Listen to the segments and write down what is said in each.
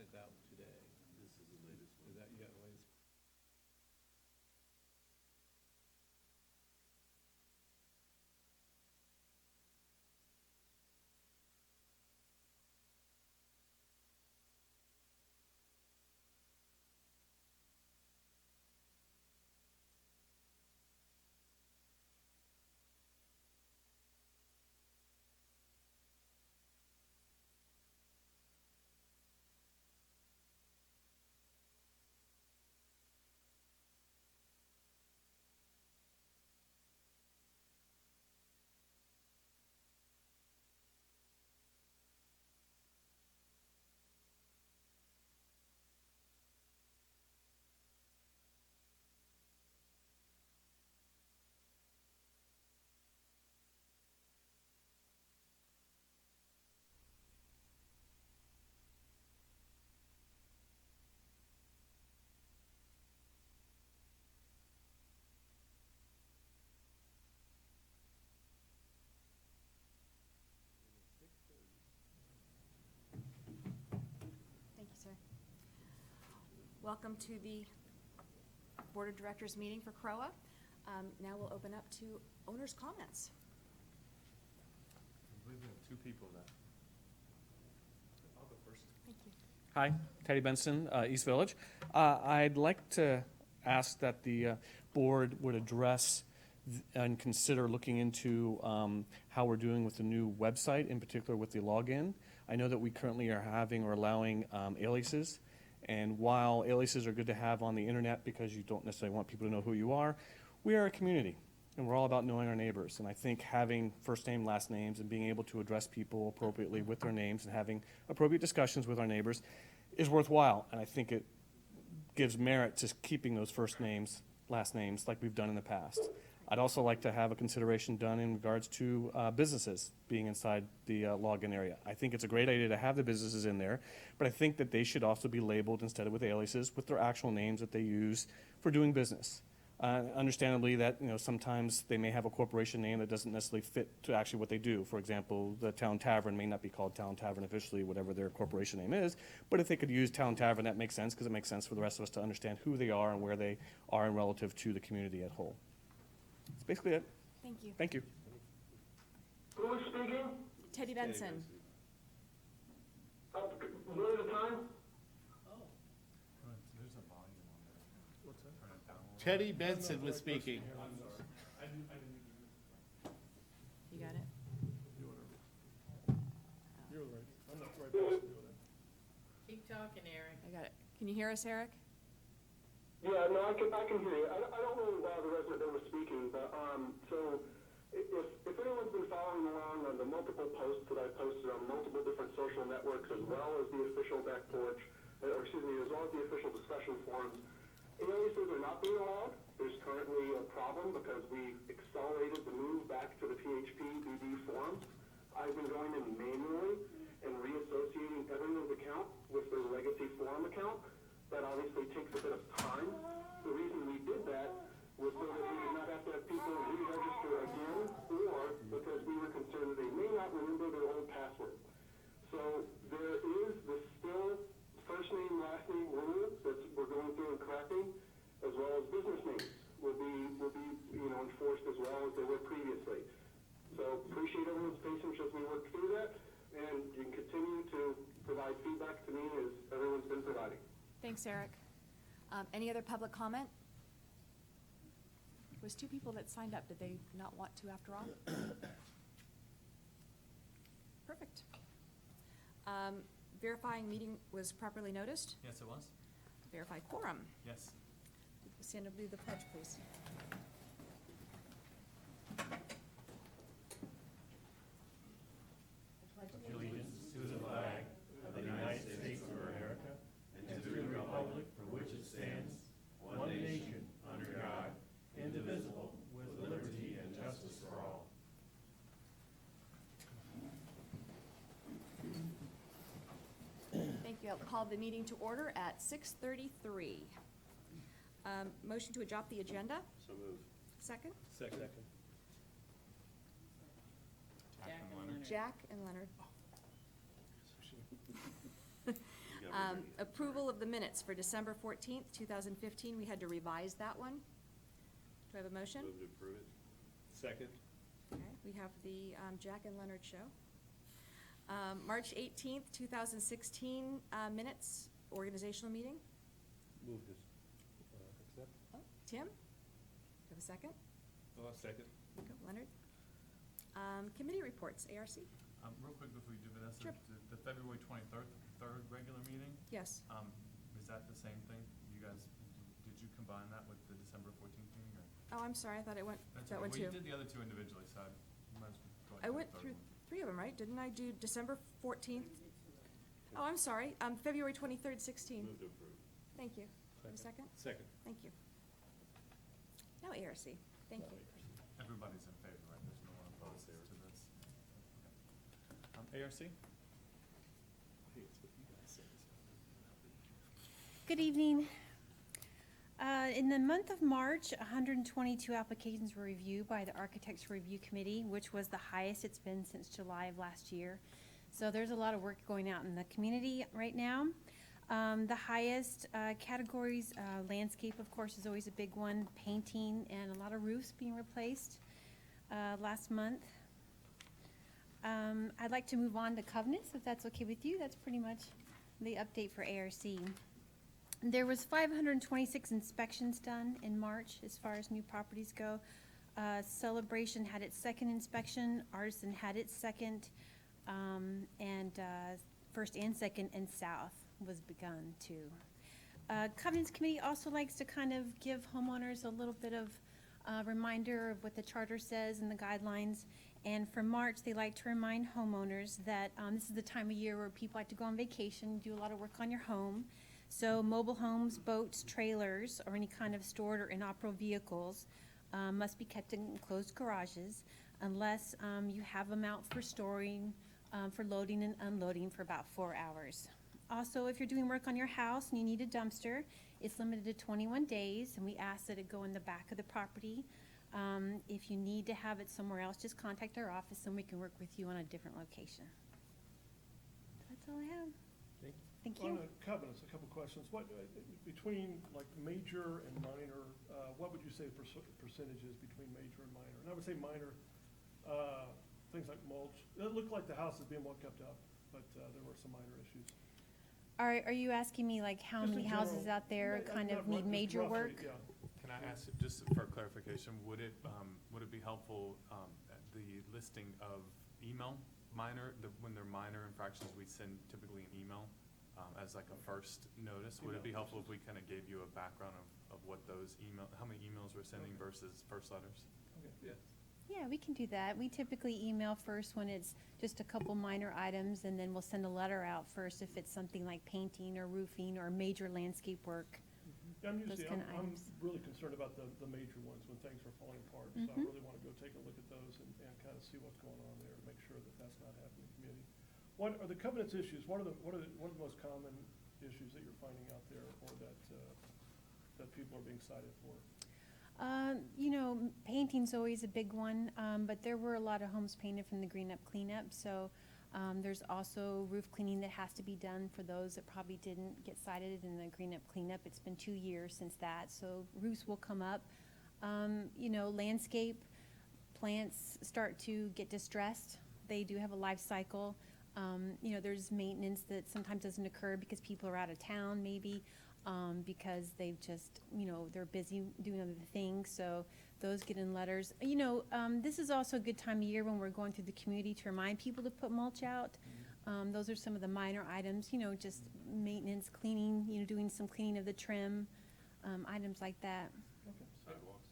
sent out today. This is the latest one. Is that, you got the latest? Thank you, sir. Welcome to the Board of Directors meeting for CROA. Now we'll open up to owners' comments. I believe we have two people now. I'll go first. Thank you. Hi, Teddy Benson, East Village. I'd like to ask that the board would address and consider looking into how we're doing with the new website, in particular with the login. I know that we currently are having or allowing aliases, and while aliases are good to have on the internet because you don't necessarily want people to know who you are, we are a community, and we're all about knowing our neighbors. And I think having first name, last names, and being able to address people appropriately with their names and having appropriate discussions with our neighbors is worthwhile. And I think it gives merit to keeping those first names, last names, like we've done in the past. I'd also like to have a consideration done in regards to businesses being inside the login area. I think it's a great idea to have the businesses in there, but I think that they should also be labeled, instead of with aliases, with their actual names that they use for doing business. Understandably that, sometimes they may have a corporation name that doesn't necessarily fit to actually what they do. For example, the Town Tavern may not be called Town Tavern officially, whatever their corporation name is, but if they could use Town Tavern, that makes sense, because it makes sense for the rest of us to understand who they are and where they are in relative to the community at whole. That's basically it. Thank you. Thank you. Who is speaking? Teddy Benson. One at a time? There's a volume on there. What's that? Teddy Benson was speaking. You got it? You're right. I'm not the right person to do that. Keep talking, Eric. I got it. Can you hear us, Eric? Yeah, no, I can hear you. I don't know why the resident that was speaking, but, so, if anyone's been following along on the multiple posts that I posted on multiple different social networks, as well as the official back porch, as well as the official discussion forums, aliases are not being allowed. There's currently a problem because we've accelerated the move back to the PHP BD forums. I've been going in manually and reassociating everyone's account with their legacy forum account. That obviously takes a bit of time. The reason we did that was so that we did not have to have people re-register again, or because we were concerned that they may not remember their old password. So there is the still first name, last name rule that we're going through and correcting, as well as business names will be enforced as well as they were previously. So appreciate everyone's patience as we work through that, and you can continue to provide feedback to me as everyone's been providing. Thanks, Eric. Any other public comment? It was two people that signed up. Did they not want to after all? Perfect. Verifying meeting was properly noticed. Yes, it was. Verify quorum. Yes. Stand up, do the pledge, please. Allegiance to the flag of the United States of America and to the republic for which it stands, one nation, under God, indivisible, with liberty and justice for all. Thank you. I'll call the meeting to order at 6:33. Motion to adopt the agenda. So moved. Second. Second. Jack and Leonard. Jack and Leonard. You got Approval of the minutes for December 14th, 2015. We had to revise that one. Do I have a motion? Move to approve it. Second. Okay, we have the Jack and Leonard show. March 18th, 2016 minutes, organizational meeting. Move to accept. Oh, Tim? Do you have a second? Oh, second. There you go, Leonard. Committee reports, ARC? Real quick before you do Vanessa, Sure. the February 23rd, third regular meeting, Yes. is that the same thing? You guys, did you combine that with the December 14th meeting, or? Oh, I'm sorry, I thought it went, That's that okay. one Well, you too. did the other two individually, so you might as well go ahead I and do went the through third one. 3 of them, right? Didn't I do December 14th? Oh, I'm sorry, February 23rd, 16. Move to approve. Thank you. Have a second? Second. Thank you. Now ARC, thank you. Everybody's in favor, right? There's no one opposed to this? Okay. ARC? Hey, it's what you guys said. Good evening. In the month of March, 122 applications were reviewed by the Architects Review Committee, which was the highest it's been since July of last year. So there's a lot of work going out in the community right now. The highest categories, landscape, of course, is always a big one, painting, and a lot of roofs being replaced last month. I'd like to move on to covenants, if that's okay with you. That's pretty much the update for ARC. There was 526 inspections done in March as far as new properties go. Celebration had its second inspection, Artisan had its second, and first and second, and South was begun too. Covenants Committee also likes to kind of give homeowners a little bit of reminder of what the charter says and the guidelines. And for March, they like to remind homeowners that this is the time of year where people like to go on vacation, do a lot of work on your home. So mobile homes, boats, trailers, or any kind of stored or inoperable vehicles must be kept in enclosed garages unless you have them out for storing, for loading and unloading for about 4 hours. Also, if you're doing work on your house and you need a dumpster, it's limited to 21 days, and we ask that it go in the back of the property. If you need to have it somewhere else, just contact our office and we can work with you on a different location. That's all I have. Thank you. On the covenants, a couple questions. What, between like major and minor, what would you say percentages between major and minor? And I would say minor, things like mulch. It looked like the house is being well kept up, but there were some minor issues. Are you asking me like how Just many in houses general. out there Yeah, kind not of need just major roughly, work? Yeah. Can I ask, just for clarification, would it be helpful, the listing of email minor, when they're minor infractions, we send typically an email as like a first notice? Would it be helpful if we kind of gave you a background of what those how many emails we're sending versus first letters? Okay. Yes. Yeah, we can do that. We typically email first when it's just a couple minor items, and then we'll send a letter out first if it's something like painting or roofing or major landscape work. Yeah, Those kind of I'm items. really concerned about the major ones when things are falling apart. So I Mhm. really want to go take a look at those and kind of see what's going on there and make sure that that's not happening in the community. What are the covenants issues? What are the most common issues that you're finding out there or that people are being cited for? Painting's always a big one, but there were a lot of homes painted from the green up cleanup, so there's also roof cleaning that has to be done for those that probably didn't get cited in the green up cleanup. It's been 2 years since that, so roofs will come up. Landscape plants start to get distressed. They do have a life cycle. There's maintenance that sometimes doesn't occur because people are out of town maybe, because they've just, they're busy doing other things, so those get in letters. This is also a good time of year when we're going through the community to remind people to put mulch out. Those are some of the minor items, just maintenance, cleaning, doing some cleaning of the trim, items like that. Okay. Sidewalks.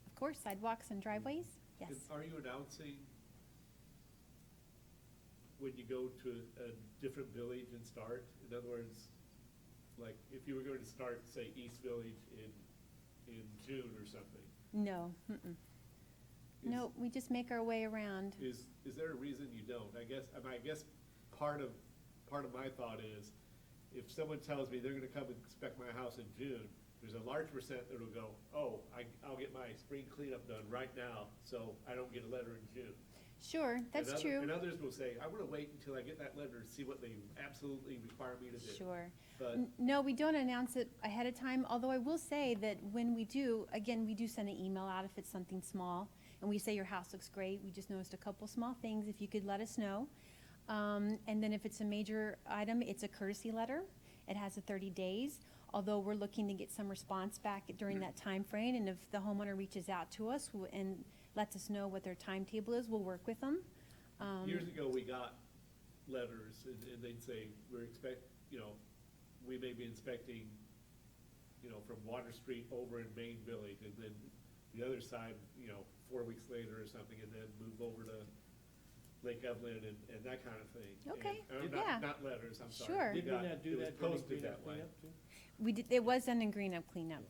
Of course, sidewalks and driveways, yes. Are you announcing when you go to a different village and start? In other words, like if you were going to start, say, East Village in June or something? No, Nope, we just make our way around. Is there a reason you don't? I guess part of my thought is, if someone tells me they're gonna come and inspect my house in June, there's a large percent that'll go, oh, I'll get my spring cleanup done right now, so I don't get a letter in June. Sure, that's true. And others will say, I wanna wait until I get that letter to see what they absolutely require me to do. Sure. But, No, we don't announce it ahead of time, although I will say that when we do, again, we do send an email out if it's something small, and we say your house looks great, we just noticed a couple small things, if you could let us know. And then if it's a major item, it's a courtesy letter. It has a 30 days, although we're looking to get some response back during that time frame. And if the homeowner reaches out to us and lets us know what their timetable is, we'll work with them. years ago, we got letters, and they'd say, we may be inspecting, from Water Street over in Main Village, and then the other side, 4 weeks later or something, and then move over to Lake Evelyn and that kind of thing. Okay, And- yeah. Not letters, I'm sorry. Sure. We Did we got- not do it was that during posted that way. cleanup too? We did, it was done in green up cleanup.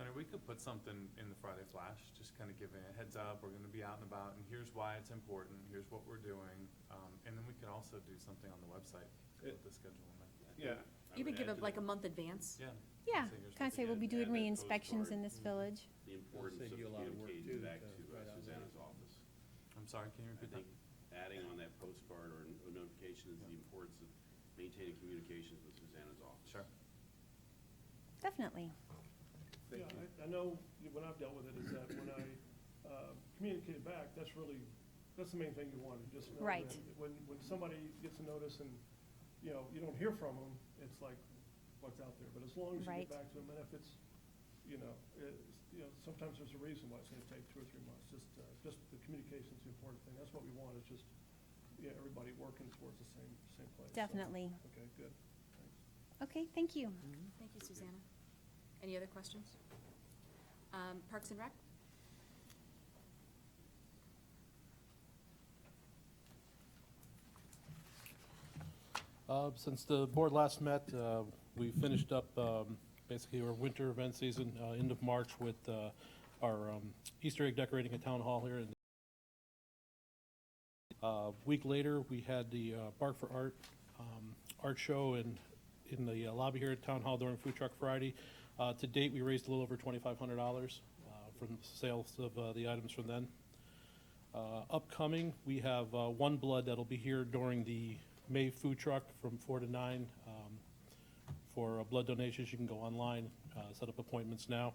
Leonard, we could put something in the Friday Flash, just kind of giving a heads up, we're gonna be out and about, and here's why it's important, here's what we're doing. And then we could also do something on the website with the schedule in there. Yeah, Even give it like a month advance. Yeah. Yeah, So here's kind what of say we'll be add doing that re-inspections in postcard. this village. The importance Save of you a lot of work, communicating too, back to to write out Susanna's office. I'm sorry, can you I repeat that? think adding on that postcard or notification is the importance of maintaining communications with Susanna's office. Sure. Definitely. thank Yeah, you. I know when I've dealt with it is that when I communicate back, that's the main thing you want, to just know Right. that when somebody gets a notice and, you don't hear from them, it's like, what's out there? But as long as you Right. get back to them, and if it's, sometimes there's a reason why it's gonna take 2 or 3 months, just the communication's the important thing. That's what we want, is just, everybody working towards the same place. So, Definitely. Okay, good, thanks. Okay, thank you. Thank you, Susanna. Any other questions? Parks and Rec? Since the board last met, we finished up basically our winter event season, end of March with our Easter egg decorating at Town Hall here. A week later, we had the Bark for Art art show in the lobby here at Town Hall during Food Truck Friday. To date, we raised a little over $2,500 from sales of the items from then. Upcoming, we have One Blood that'll be here during the May food truck from 4 to 9. For blood donations, you can go online, set up appointments now.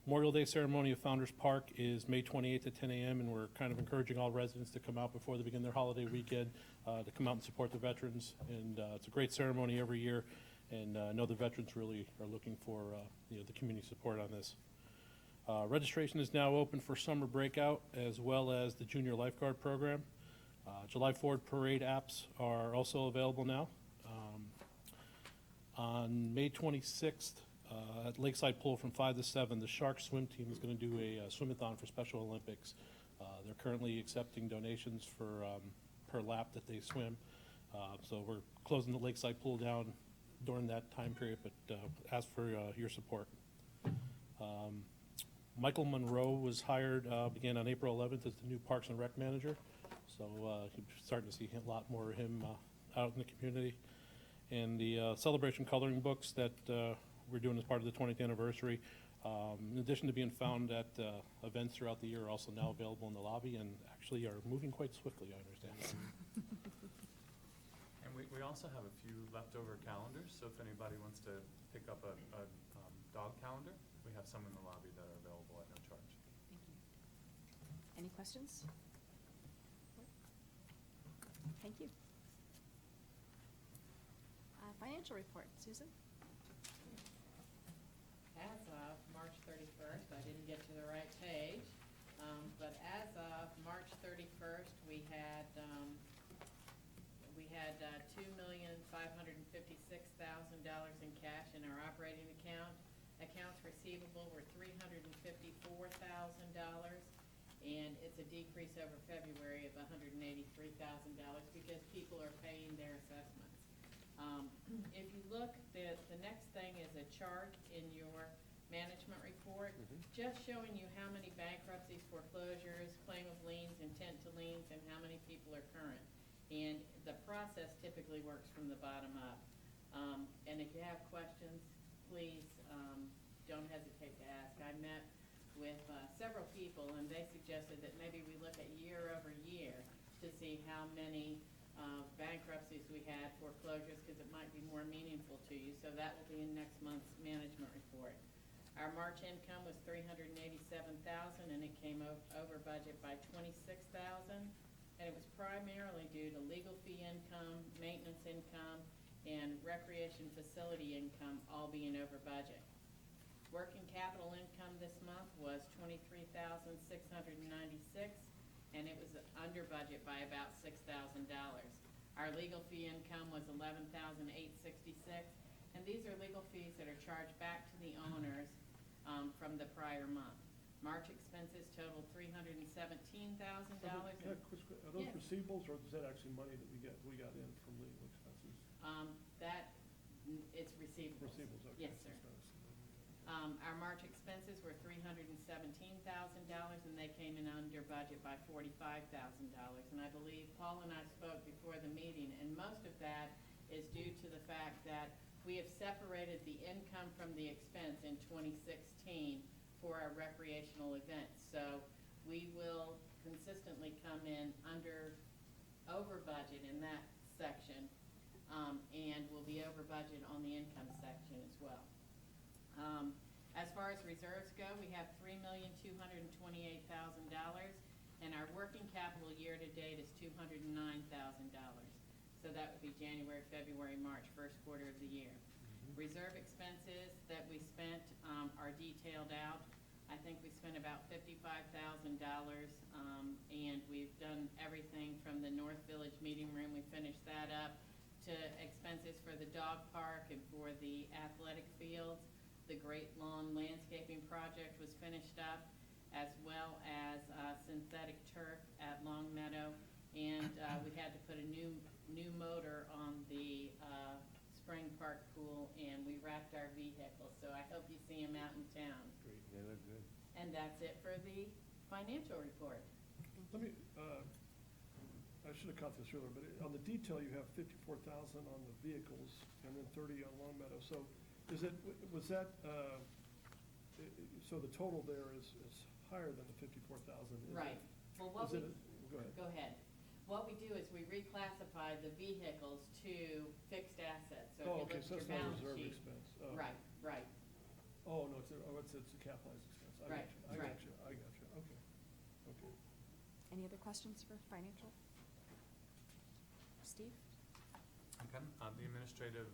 Memorial Day ceremony at Founders Park is May 28th at 10 a.m., and we're kind of encouraging all residents to come out before they begin their holiday weekend, to come out and support the veterans. And it's a great ceremony every year, and I know the veterans really are looking for the community support on this. Registration is now open for summer breakout as well as the junior lifeguard program. July 4th parade apps are also available now. On May 26th, at Lakeside Pool from 5 to 7, the Shark swim team is going to do a swim-a-thon for Special Olympics. They're currently accepting donations for per lap that they swim. So we're closing the Lakeside Pool down during that time period, but ask for your support. Michael Monroe was hired, began on April 11th as the new Parks and Rec manager. So you're starting to see a lot more of him out in the community. And the celebration coloring books that we're doing as part of the 20th anniversary, in addition to being found at events throughout the year, are also now available in the lobby and actually are moving quite swiftly, I understand. And we also have a few leftover calendars, so if anybody wants to pick up a dog calendar, we have some in the lobby that are available at no charge. Thank you. Any questions? Thank you. Financial report, Susan? As of March 31st, I didn't get to the right page, but as of March 31st, we had $2,556,000 in cash in our operating account. Accounts receivable were $354,000, and it's a decrease over February of $183,000 because people are paying their assessments. If you look, the next thing is a chart in your management report, just showing you how many bankruptcies, foreclosures, claim of liens, intent to liens, and how many people are current. And the process typically works from the bottom up. And if you have questions, please don't hesitate to ask. I met with several people, and they suggested that maybe we look at year over to see how many bankruptcies we had, foreclosures, because it might be more meaningful to you. So that will be in next month's management report. Our March income was $387,000, and it came over budget by $26,000. And it was primarily due to legal fee income, maintenance income, and recreation facility income all being over budget. Working capital income this month was $23,696, and it was under budget by about $6,000. Our legal fee income was $11,866, and these are legal fees that are charged back to the owners from the prior month. March expenses totaled $317,000. Are those Yes. receivables, or is that actually money that we got in from legal expenses? It's receivable. Receivables, okay. Yes, so sir. it's not a single- Our March expenses were $317,000, and they came in under budget by $45,000. And I believe Paul and I spoke before the meeting, and most of that is due to the fact that we have separated the income from the expense in 2016 for our recreational events. So we will consistently come in over budget in that section, and we'll be over budget on the income section as well. As far as reserves go, we have $3,228,000, and our working capital year-to-date is $209,000. So that would be January, February, March, first quarter of the year. Reserve expenses that we spent are detailed out. I think we spent about $55,000, and we've done everything from the North Village Meeting Room, we finished that up, to expenses for the dog park and for the athletic fields. The Great Lawn Landscaping Project was finished up, as well as synthetic turf at Long Meadow. And we had to put a new motor on the Spring Park pool, and we wrapped our vehicles. So I hope you see them out in town. Great. They look good. And that's it for the financial report. Let me, I should have caught this earlier, but on the detail, you have 54,000 on the vehicles and then 30 on Long Meadow. So was that, so the total there is higher than the 54,000? Right. Well, what Is we, it, go ahead. go ahead. What we do is we reclassify the vehicles to fixed assets. So Oh, if okay, you so look it's at your not a balance reserve sheet. expense. Oh. Right, right. Oh, no, it's a capitalized expense. Right, I right. got you, okay. Okay. Any other questions for financial? Steve? Okay, the administrative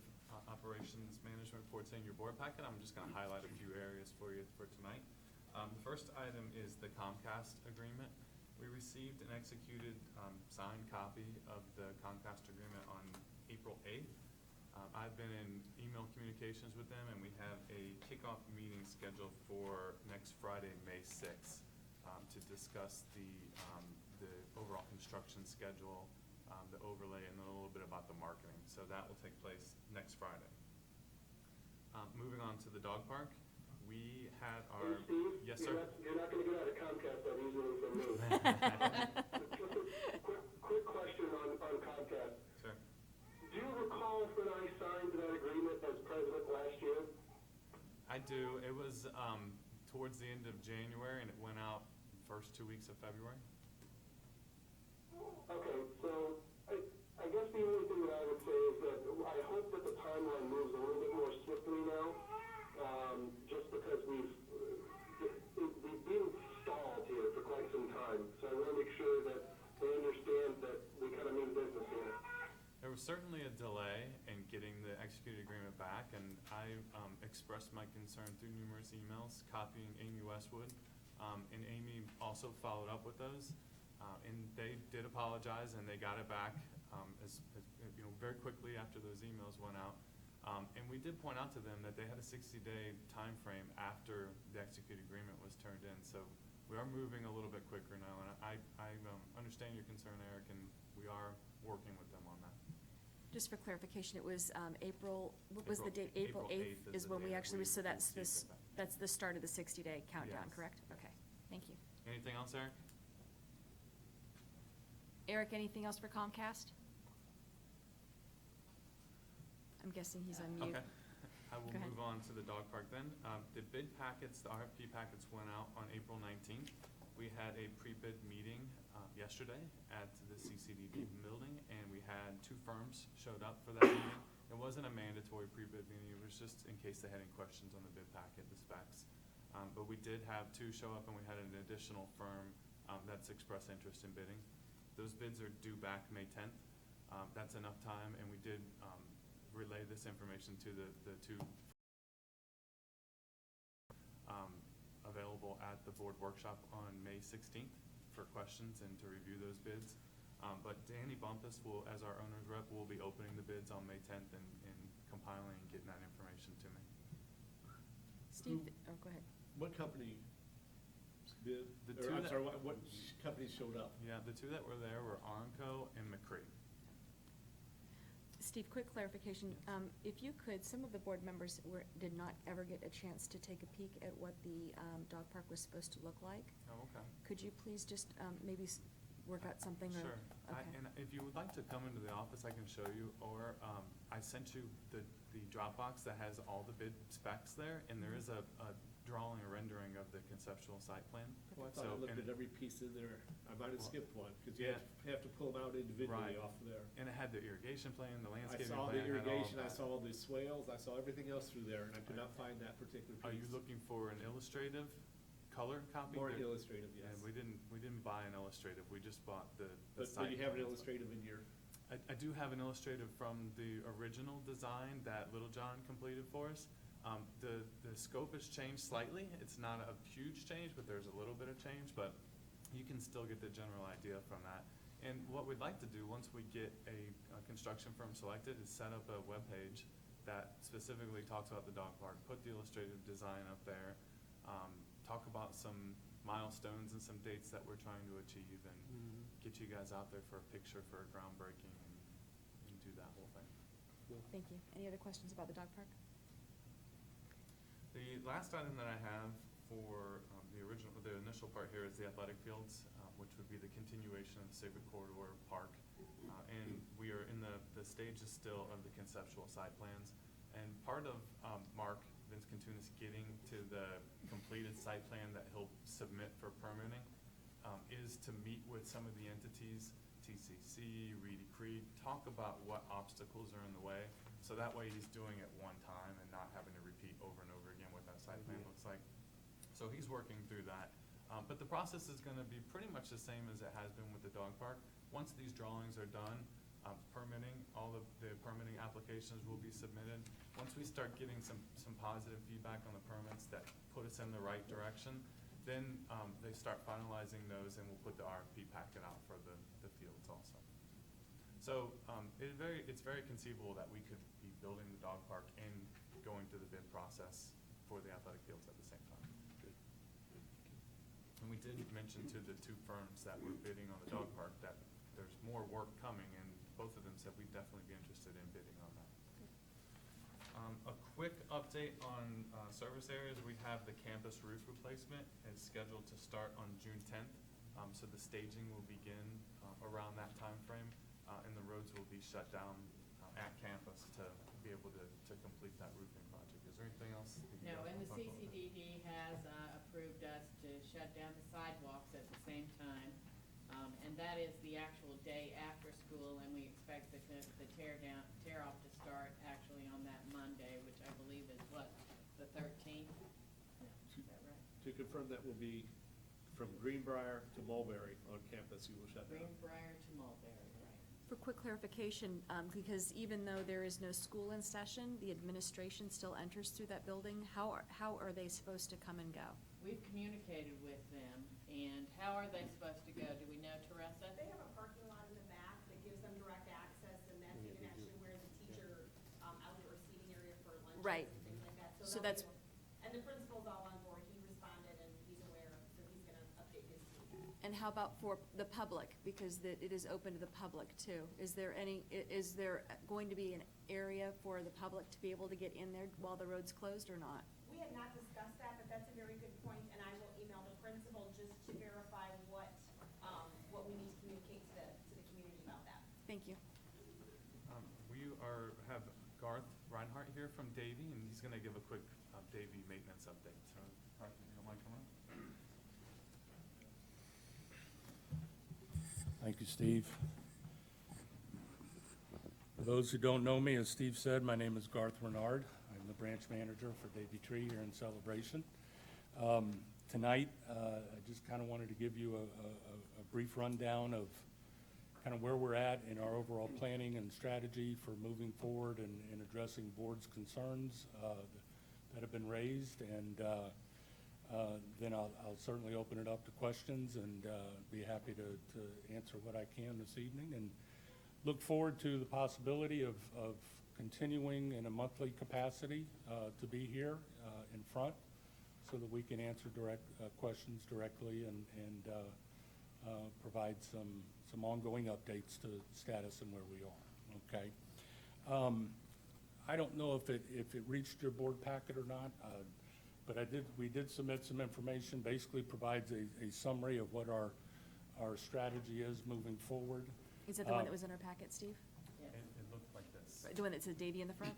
operations management report's in your board packet. I'm just gonna highlight a few areas for you for tonight. The first item is the Comcast agreement. We received an executed, signed copy of the Comcast agreement on April 8th. I've been in email communications with them, and we have a kickoff meeting scheduled for next Friday, May 6th, to discuss the overall construction schedule, the overlay, and then a little bit about the marketing. So that will take place next Friday. Moving on to the dog park, we had our. Hey, Steve? Yes, sir. You're not gonna get out of Comcast that easily from me. Just a quick question on Comcast. Sir. Do you recall when I signed that agreement as president last year? I do. It was towards the end of January, and it went out first 2 weeks of February. Okay, so I guess the only thing that I would say is that I hope that the timeline moves a little bit more swiftly now, just because we've been stalled here for quite some time. So I want to make sure that they understand that we kind of mean business here. There was certainly a delay in getting the executed agreement back, and I expressed my concern through numerous emails, copying Amy Westwood, and Amy also followed up with those. And they did apologize, and they got it back very quickly after those emails went out. And we did point out to them that they had a 60-day time frame after the executed agreement was turned in. So we are moving a little bit quicker now, and I understand your concern, Eric, and we are working with them on that. Just for clarification, it was April, what was the April- date? April April 8th 8th is is when the we day actually, so we that's received it back. that's the start of the 60-day countdown, Yes. correct? Okay, thank you. Anything else, Eric? Eric, anything else for Comcast? I'm guessing he's on mute. Okay. I will Go ahead. move on to the dog park then. The bid packets, the RFP packets went out on April 19th. We had a pre-bid meeting yesterday at the CCDD building, and we had 2 firms showed up for that meeting. It wasn't a mandatory pre-bid meeting, it was just in case they had any questions on the bid packet, the specs. But we did have 2 show up, and we had an additional firm that's expressed interest in bidding. Those bids are due back May 10th. That's enough time, and we did relay this information to the 2 available at the board workshop on May 16th for questions and to review those bids. But Danny Bumpus will, as our owner's rep, will be opening the bids on May 10th and compiling and getting that information to me. Steve, oh, go ahead. What company bid, The or two I'm that- sorry, what companies showed up? Yeah, the 2 that were there were Armco and McCree. Steve, quick clarification. If you could, some of the board members did not ever get a chance to take a peek at what the dog park was supposed to look like. Oh, okay. Could you please just maybe work out something? Or, Sure. okay. And if you would like to come into the office, I can show you, or I sent you the Dropbox that has all the bid specs there, and there is a drawing, a rendering of the conceptual site plan. Well, I thought I So, looked and- at every piece in there. I might have Well, skipped one, because you yeah. have to pull them out individually Right. off of there. And it had the irrigation plan, the I landscaping saw plan, the it had all of irrigation, I that. saw the swales, I saw everything else through there, and I could Right. not find that particular piece. Are you looking for an illustrative color copy? More There- illustrative, yes. And we didn't buy an illustrative, we just bought the But site. you have an plans. illustrative in your, I do have an illustrative from the original design that Little John completed for us. The scope has changed slightly. It's not a huge change, but there's a little bit of change, but you can still get the general idea from that. And what we'd like to do, once we get a construction firm selected, is set up a webpage that specifically talks about the dog park, put the illustrative design up there, talk about some milestones and some dates that we're trying to achieve, and get you guys out there for a picture for a groundbreaking and do that whole thing. Thank you. Any other questions about the dog park? The last item that I have for the initial part here is the athletic fields, which would be the continuation of the Civic Corridor Park. And we are in the stages still of the conceptual site plans. And part of Vince Cantunis getting to the completed site plan that he'll submit for permitting is to meet with some of the entities, TCC, Reedy Creek, talk about what obstacles are in the way. So that way he's doing it one time and not having to repeat over and over again what that site plan looks like. So he's working through that. But the process is gonna be pretty much the same as it has been with the dog park. Once these drawings are done, permitting, all of the permitting applications will be submitted. Once we start getting some positive feedback on the permits that put us in the right direction, then they start finalizing those, and we'll put the RFP packet out for the fields also. So it's very conceivable that we could be building the dog park and going through the bid process for the athletic fields at the same time. And we did mention to the 2 firms that were bidding on the dog park that there's more work coming, and both of them said we'd definitely be interested in bidding on that. A quick update on service areas. We have the campus roof replacement is scheduled to start on June 10th. So the staging will begin around that time frame, and the roads will be shut down at campus to be able to complete that roofing project. Is there anything else? that you No, guys and the wanna talk about? CCDD has approved us to shut down the sidewalks at the same time. And that is the actual day after school, and we expect the tear off to start actually on that Monday, which I believe is what, the 13th? Is that right? to confirm that will be from Greenbrier to Mulberry on campus, you will shut down. Greenbrier to Mulberry, right. For quick clarification, because even though there is no school in session, the administration still enters through that building. How are they supposed to come and go? We've communicated with them, and how are they supposed to go? Do we know, Teresa? They have a parking lot in the back that gives them direct access, and that's even actually where the teacher, outdoor seating area for lunches Right. and things like that. So they'll that's- be able- And the principal's all on board, he responded and he's aware, so he's gonna update his team. And how about for the public, because it is open to the public too? Is there going to be an area for the public to be able to get in there while the road's closed or not? We had not discussed that, but that's a very good point, and I will email the principal just to verify what we need to communicate to the community about that. Thank you. We have Garth Reinhardt here from Davie, and he's gonna give a quick Davie maintenance update. So, Garth, if you don't mind coming up. Thank you, Steve. For those who don't know me, as Steve said, my name is Garth Renard. I'm the branch manager for Davy Tree here in Celebration. Tonight, I just kind of wanted to give you a brief rundown of kind of where we're at in our overall planning and strategy for moving forward and addressing board's concerns that have been raised. And then I'll certainly open it up to questions and be happy to answer what I can this evening. And look forward to the possibility of continuing in a monthly capacity to be here in front so that we can answer questions directly and provide some ongoing updates to status and where we are, okay? I don't know if it reached your board packet or not, but we did submit some information, basically provides a summary of what our strategy is moving forward. Is that the one that was in our packet, Steve? It looked like this. The one that said Davy in the front?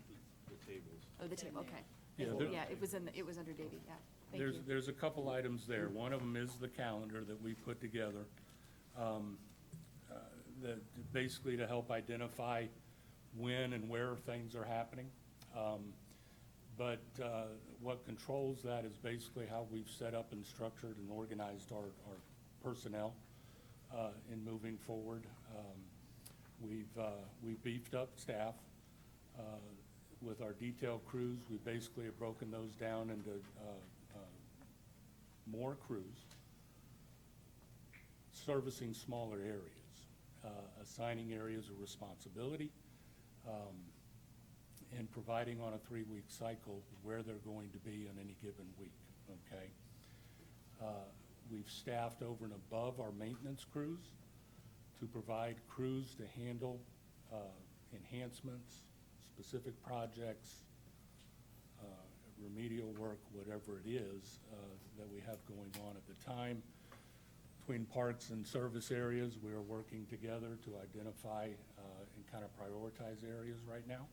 The tables. Oh, the table, okay. Yeah, Yeah, it was under Davy, yeah. Thank you. There's a couple items there. One of them is the calendar that we put together, that basically to help identify when and where things are happening. But what controls that is basically how we've set up and structured and organized our personnel in moving forward. We've beefed up staff. With our detail crews, we basically have broken those down into more crews, servicing smaller areas, assigning areas of responsibility, and providing on a 3-week cycle where they're going to be on any given week, okay? We've staffed over and above our maintenance crews to provide crews to handle enhancements, specific projects, remedial work, whatever it is that we have going on at the time. Between parks and service areas, we are working together to identify and kind of prioritize areas right now.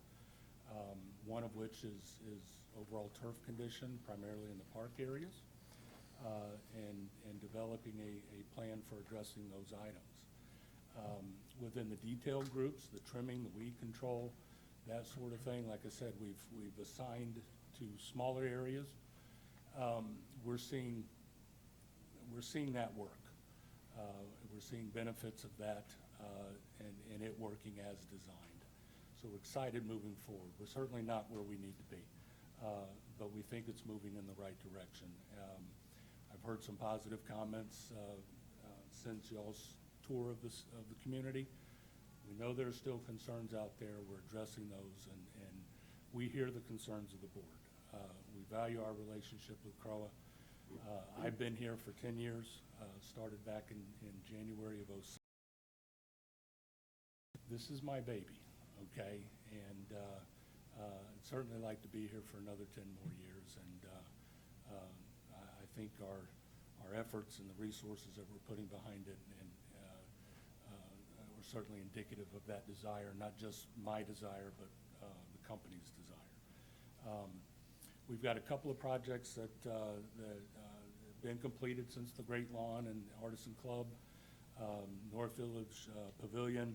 One of which is overall turf condition, primarily in the park areas, and developing a plan for addressing those items. Within the detail groups, the trimming, the weed control, that sort of thing, like I said, we've assigned to smaller areas. We're seeing that work. We're seeing benefits of that and it working as designed. So we're excited moving forward. We're certainly not where we need to be, but we think it's moving in the right direction. I've heard some positive comments since y'all's tour of the community. We know there are still concerns out there. We're addressing those, and we hear the concerns of the board. We value our relationship with CROA. I've been here for 10 years, started back in January of 2006. This is my baby, okay? And I'd certainly like to be here for another 10 more years. And I think our efforts and the resources that we're putting behind it and we're certainly indicative of that desire, not just my desire, but the company's desire. We've got a couple of projects that have been completed since the Great Lawn and Artisan Club, North Village Pavilion.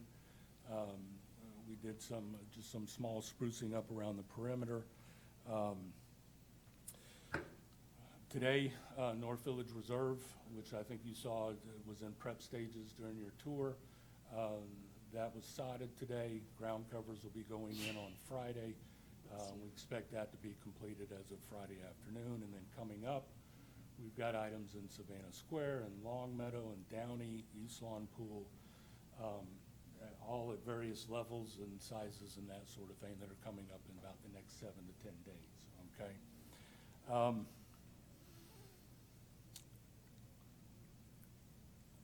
We did just some small sprucing up around the perimeter. Today, North Village Reserve, which I think you saw was in prep stages during your tour, that was sodded today. Ground covers will be going in on Friday. We expect that to be completed as of Friday afternoon. And then coming up, we've got items in Savannah Square and Longmeadow and Downey, East Lawn Pool, all at various levels and sizes and that sort of thing that are coming up in about the next 7 to 10 days, okay?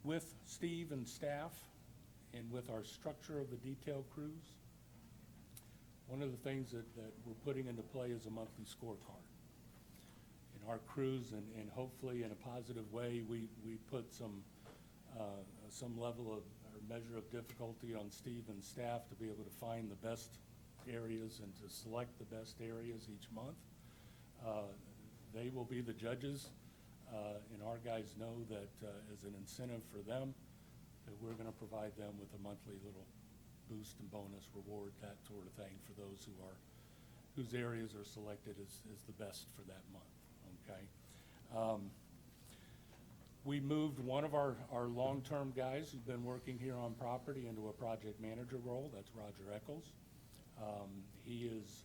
With Steve and staff and with our structure of the detail crews, one of the things that we're putting into play is a monthly scorecard. In our crews, and hopefully in a positive way, we put some level of or measure of difficulty on Steve and staff to be able to find the best areas and to select the best areas each month. They will be the judges, and our guys know that as an incentive for them that we're gonna provide them with a monthly little boost and bonus reward, that sort of thing, for those whose areas are selected as the best for that month, okay? We moved one of our long-term guys who's been working here on property into a project manager role. That's Roger Eccles. He is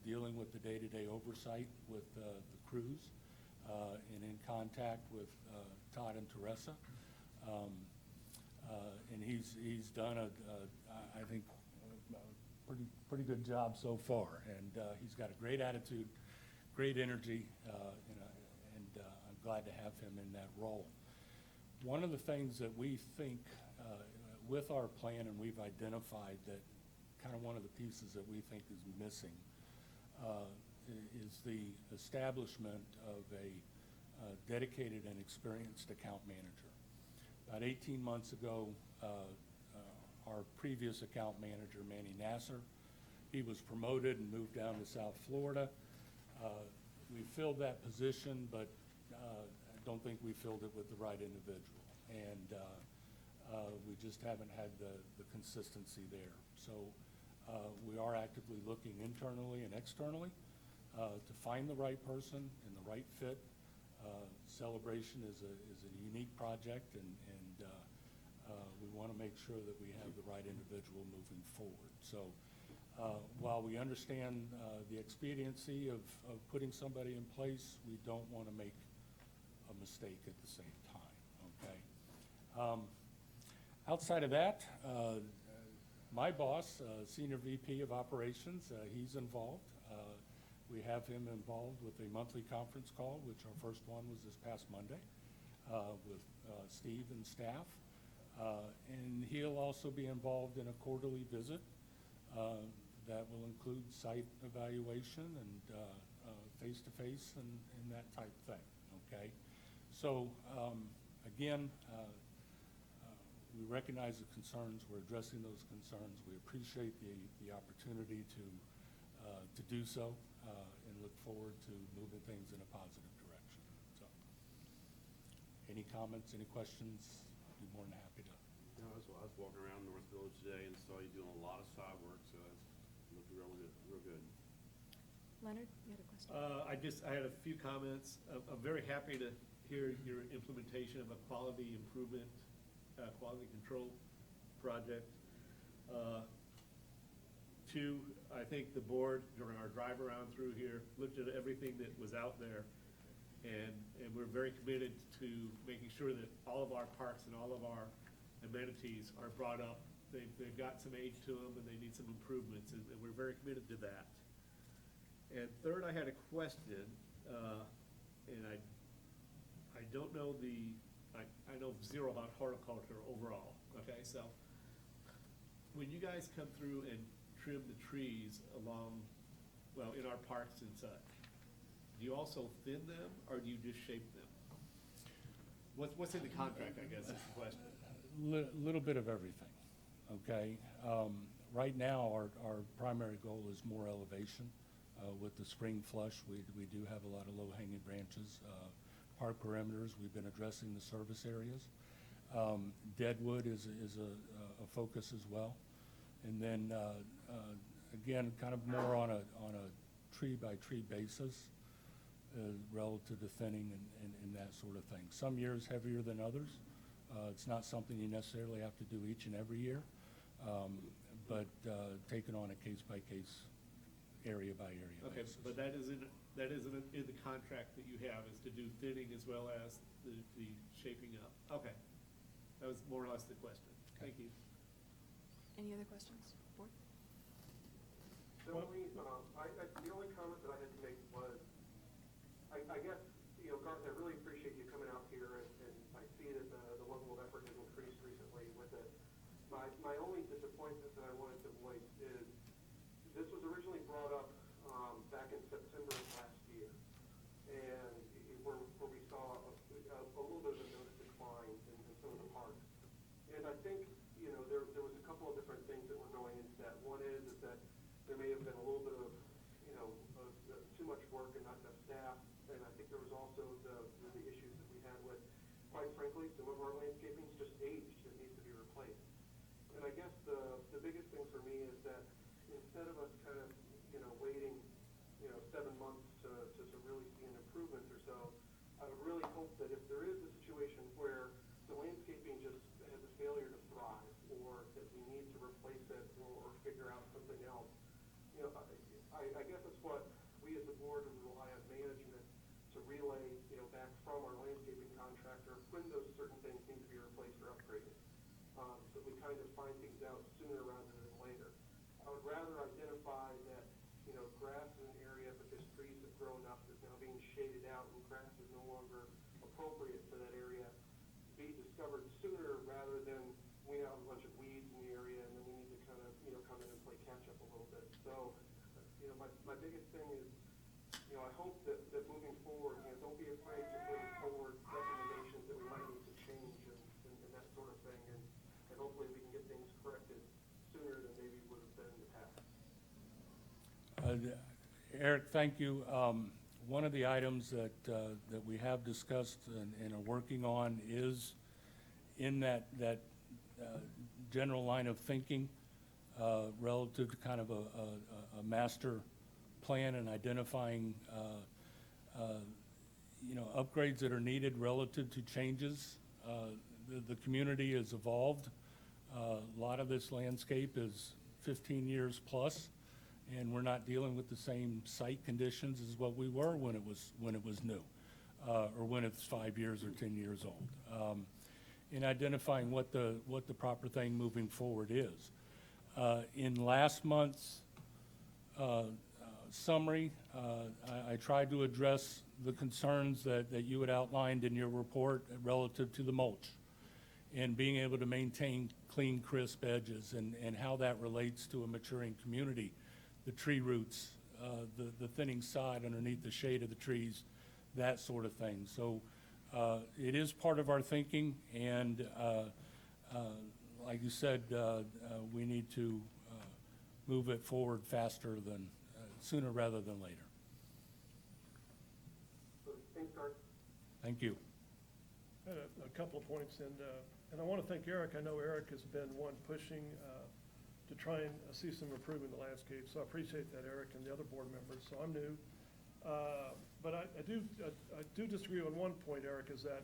dealing with the day-to-day oversight with the crews and in contact with Todd and Teresa. And he's done I think, pretty good job so far. And he's got a great attitude, great energy, and I'm glad to have him in that role. One of the things that we think with our plan, and we've identified that kind of one of the pieces that we think is missing, is the establishment of a dedicated and experienced account manager. About 18 months ago, our previous account manager, Manny Nasser, he was promoted and moved down to South Florida. We filled that position, but I don't think we filled it with the right individual. And we just haven't had the consistency there. So we are actively looking internally and externally to find the right person and the right fit. Celebration is a unique project, and we want to make sure that we have the right individual moving forward. So while we understand the expediency of putting somebody in place, we don't want to make a mistake at the same time, okay? Outside of that, my boss, Senior VP of Operations, he's involved. We have him involved with a monthly conference call, which our first one was this past Monday, with Steve and staff. And he'll also be involved in a quarterly visit that will include site evaluation and face-to-face and that type of thing, okay? So, again, we recognize the concerns. We're addressing those concerns. We appreciate the opportunity to do so and look forward to moving things in a positive direction. So, any comments, any questions? I'd be more than happy to. No, I was walking around North Village today and saw you doing a lot of sod work, so that's looked real good. Leonard, you had a question? I had a few comments. I'm very happy to hear your implementation of a quality improvement, quality control project. Two, I think the board, during our drive around through here, looked at everything that was out there, and we're very committed to making sure that all of our parks and all of our amenities are brought up. They've got some age to them, and they need some improvements, and we're very committed to that. And third, I had a question, and I don't know I know zero about horticulture overall, okay? So when you guys come through and trim the trees along, well, in our parks and such, do you also thin them, or do you just shape them? What's in the contract, I guess, is the question. Little bit of everything, okay? Right now, our primary goal is more elevation. With the spring flush, we do have a lot of low-hanging branches. Park perimeters, we've been addressing the service areas. Deadwood is a focus as well. And then, again, kind of more on a tree-by-tree basis relative to thinning and that sort of thing. Some years heavier than others. It's not something you necessarily have to do each and every year, but taken on a case-by-case, area-by-area Okay, basis. but that isn't in the contract that you have, is to do thinning as well as the shaping up. Okay, that was more or less the question. Okay. Thank you. Any other questions, board? The only comment that I had to make was, I guess, Garth, I really appreciate you coming out here, and I see that the level of effort has increased recently with it. My only disappointment that I wanted to voice is, this was originally brought up back in September of last year, and where we saw a little bit of a notice decline in some of the parks. And I think, there was a couple of different things that were going into that. One is that there may have been a little bit of, too much work and not enough staff. And I think there was also the issues that we had with, quite frankly, some of our landscaping's just aged. It needs instead of us kind of, waiting, 7 months to really see an improvement or so, I would really hope that if there is a situation where the landscaping just has a failure to thrive, or that we need to replace it or figure out something else, I guess it's what we as a board would rely on management to relay, back from our landscaping contractor when those certain things need to be replaced or upgraded. So we kind of find things out sooner rather than later. I would rather identify that, grass in an area because trees have grown up is now being shaded out and grass is no longer appropriate for that area, be discovered sooner rather than we now have a bunch of weeds in the area and then we need to kind of, come in and play catch up a little bit. So, my biggest thing is, I hope that moving forward, don't be afraid to bring forward recommendations that we might need to change and that sort of thing, and hopefully we can get things corrected sooner than maybe would have been in the past. Eric, thank you. One of the items that we have discussed and are working on is in that general line of thinking relative to kind of a master plan and identifying upgrades that are needed relative to changes. The community has evolved. A lot of this landscape is 15 years plus, and we're not dealing with the same site conditions as what we were when it was new, or when it's 5 years or 10 years old. In identifying what the proper thing moving forward is. In last month's summary, I tried to address the concerns that you had outlined in your report relative to the mulch and being able to maintain clean, crisp edges and how that relates to a maturing community. The tree roots, the thinning side underneath the shade of the trees, that sort of thing. So it is part of our thinking, and like you said, we need to move it forward faster than, sooner rather than later. Thanks, Art. Thank you. I had a couple of points, and I want to thank Eric. I know Eric has been one pushing to try and see some improvement in the landscape, so I appreciate that, Eric, and the other board members. So I'm new, but I do disagree on one point, Eric, is that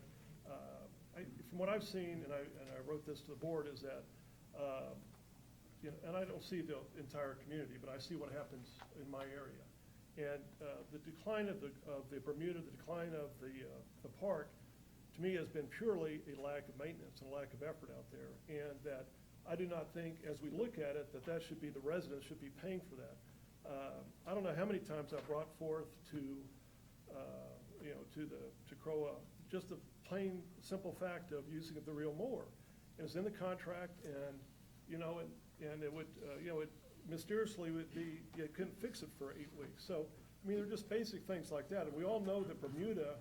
from what I've seen, and I wrote this to the board, is that and I don't see the entire community, but I see what happens in my area. And the decline of the Bermuda, the decline of the park, to me has been purely a lack of maintenance and a lack of effort out there. And that I do not think, as we look at it, that should be, the residents should be paying for that. I don't know how many times I've brought forth to CROA just the plain, simple fact of using the real mower. It was in the contract, and it would, it mysteriously would be, you couldn't fix it for 8 weeks. So, I mean, they're just basic things like that. And we all know that Bermuda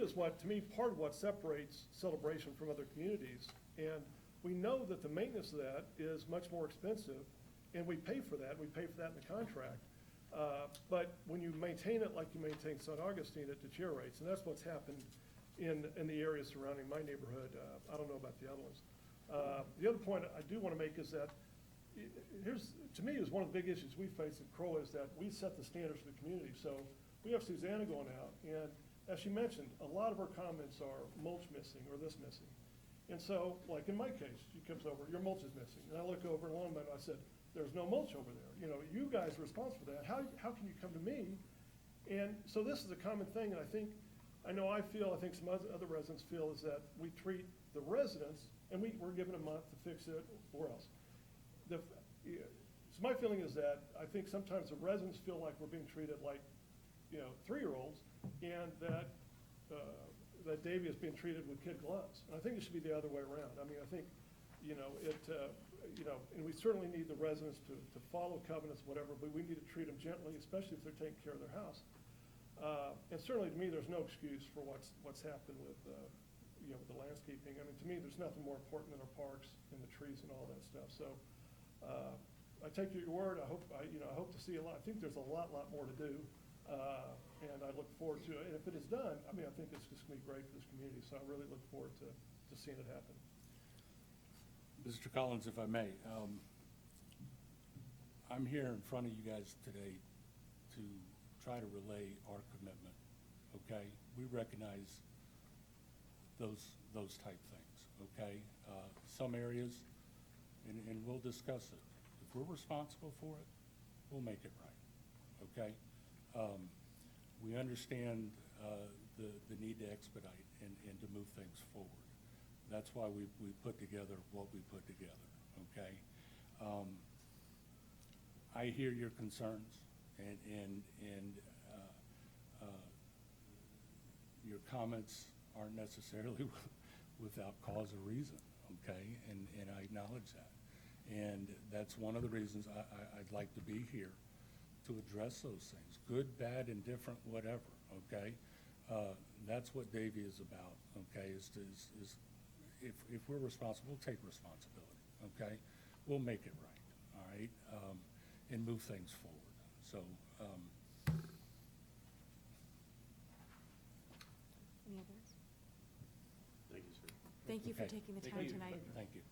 is what, to me, part of what separates Celebration from other communities. And we know that the maintenance of that is much more expensive, and we pay for that. We pay for that in the contract. But when you maintain it like you maintain St. Augustine, it deteriorates. And that's what's happened in the area surrounding my neighborhood. I don't know about the other ones. The other point I do want to make is that to me, is one of the big issues we face at CROA is that we set the standards for the community. So we have Susanna going out, and as she mentioned, a lot of her comments are mulch missing or this missing. And so, like in my case, she comes over, your mulch is missing. And I look over and along, and I said, there's no mulch over there. You guys are responsible for that. How can you come to me? And so this is a common thing, and I think some other residents feel is that we treat the residents, and we're given a month to fix it, or else. So my feeling is that I think sometimes the residents feel like we're being treated like, 3-year-olds, and that Davy is being treated with kid gloves. And I think it should be the other way around. I mean, I think, and we certainly need the residents to follow covenants, whatever, but we need to treat them gently, especially if they're taking care of their house. And certainly to me, there's no excuse for what's happened with the landscaping. I mean, to me, there's nothing more important than our parks and the trees and all that stuff. So I take your word. I hope to see a lot. I think there's a lot more to do. And I look forward to it. And if it is done, I mean, I think it's just going to be great for this community. So I really look forward to seeing it happen. Mr. Collins, if I may, I'm here in front of you guys today to try to relay our commitment, okay? We recognize those type things, okay? Some areas, and we'll discuss it. If we're responsible for it, we'll make it right, okay? We understand the need to expedite and to move things forward. That's why we put together what we put together, okay? I hear your concerns and your comments aren't necessarily without cause or reason, okay? And I acknowledge that. And that's one of the reasons I'd like to be here, to address those things, good, bad, indifferent, whatever, okay? That's what Davy is about, okay, is if we're responsible, take responsibility, okay? We'll make it right, all right? And move things forward. So, Any others? Thank you, sir. Thank you for Okay. taking the Thank time you. tonight. thank you.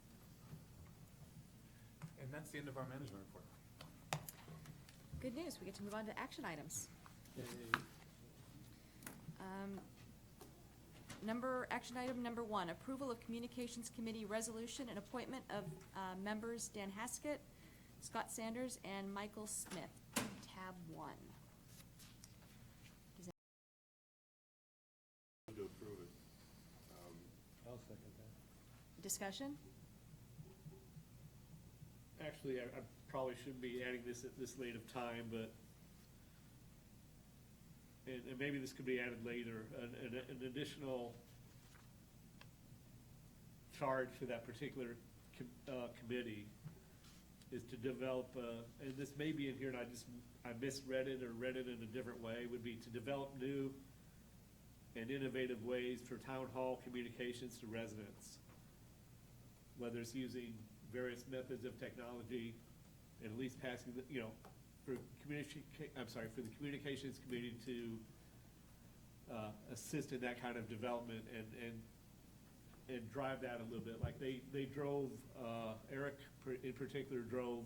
And that's the end of our management report. Good news, we get to move on to action items. Action item number 1, approval of Communications Committee resolution and appointment of members Dan Haskett, Scott Sanders, and Michael Smith, tab 1. Does To approve it. I'll second that. Discussion? Actually, I probably shouldn't be adding this at this late of time, but, and maybe this could be added later, an additional charge for that particular committee is to develop, and this may be in here and I misread it or read it in a different way, would be to develop new and innovative ways for town hall communications to residents. Whether it's using various methods of technology, and at least passing the, for the communications committee to assist in that kind of development and drive that a little bit. Like they drove, Eric in particular drove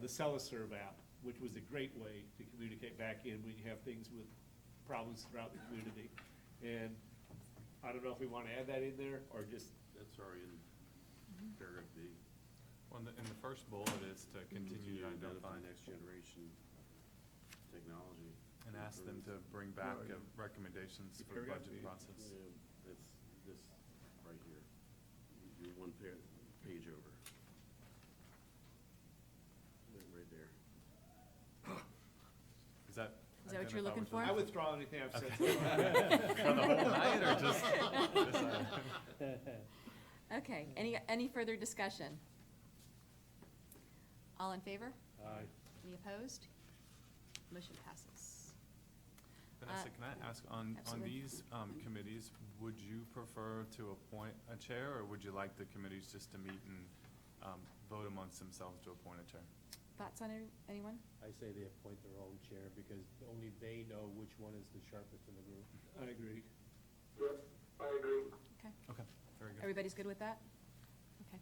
the CELASERV app, which was a great way to communicate back in when you have things with problems throughout the community. And I don't know if we want to add that in there or just. That's already in paragraph B. Well, in the first bullet is to continue to identify next generation technology. and ask them to bring back recommendations for the budget process. Yeah, that's this right here. You're one page over. Right there. Is that? Is that what you're looking for? I withdraw anything I've said. For the whole night or just this item? Okay, any further discussion? All in favor? Aye. Any opposed? Motion passes. Vanessa, can I ask, on absolutely. these committees, would you prefer to appoint a chair, or would you like the committees just to meet and vote amongst themselves to appoint a chair? Thoughts on anyone? I say they appoint their own chair because only they know which one is the sharpest in the group. I agree. Yep, I agree. Okay, Okay, very good. everybody's good with that? Okay.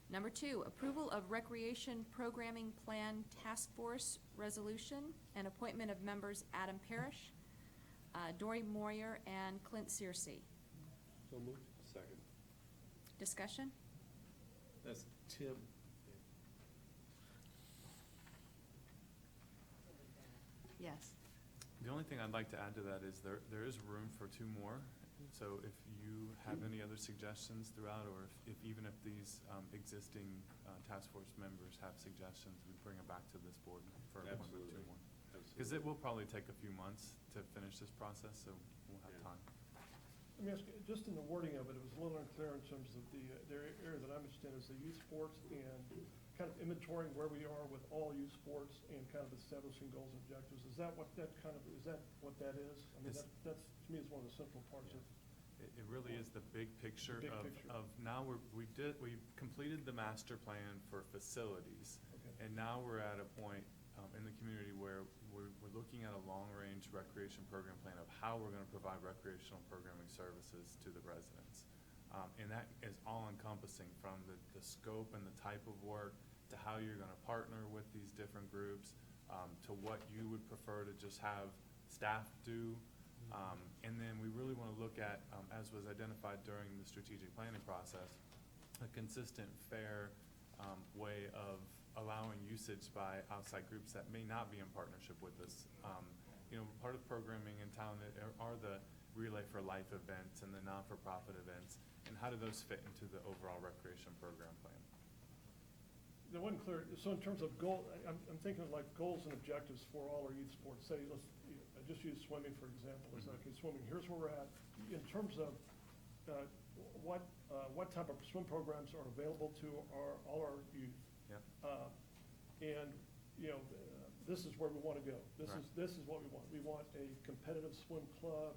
Number 2, approval of Recreation Programming Plan Task Force Resolution and appointment of members Adam Parrish, Dory Moyer, and Clint Searcy. So moved. Second. Discussion? That's Tim. Yes. The only thing I'd like to add to that is there is room for 2 more. So if you have any other suggestions throughout, or if even if these existing task force members have suggestions, we bring them back to this board for appointment of 2 Absolutely. more. Because it will probably take a few months to finish this process, so we'll have Yeah. time. Let me ask you, just in the wording of it, it was a little unclear in terms of the area that I'm interested in is the youth sports and kind of inventorying where we are with all youth sports and kind of establishing goals and objectives. Is that what that is? I mean, Yes. that's, to me, is one of the central parts of. It really is the big picture The big of, picture. of now we completed the master plan for facilities. Okay. And now we're at a point in the community where we're looking at a long-range recreation program plan of how we're gonna provide recreational programming services to the residents. And that is all encompassing encompassing, from the scope and the type of work, to how you're gonna partner with these different groups, to what you would prefer to just have staff do. And then we really wanna look at, as was identified during the strategic planning process, a consistent, fair way of allowing usage by outside groups that may not be in partnership with us. Part of programming in town are the Relay for Life events and the not-for-profit events, and how do those fit into the overall recreation program plan? That wasn't clear, so in terms of goal, I'm thinking of like goals and objectives for all our youth sports. Say, I just use swimming, for example. It's like, okay, swimming, here's where we're at. In terms of what type of swim programs are available to all our youth. Yep. And, this is where we want to go. This Right. is what we want. We want a competitive swim club,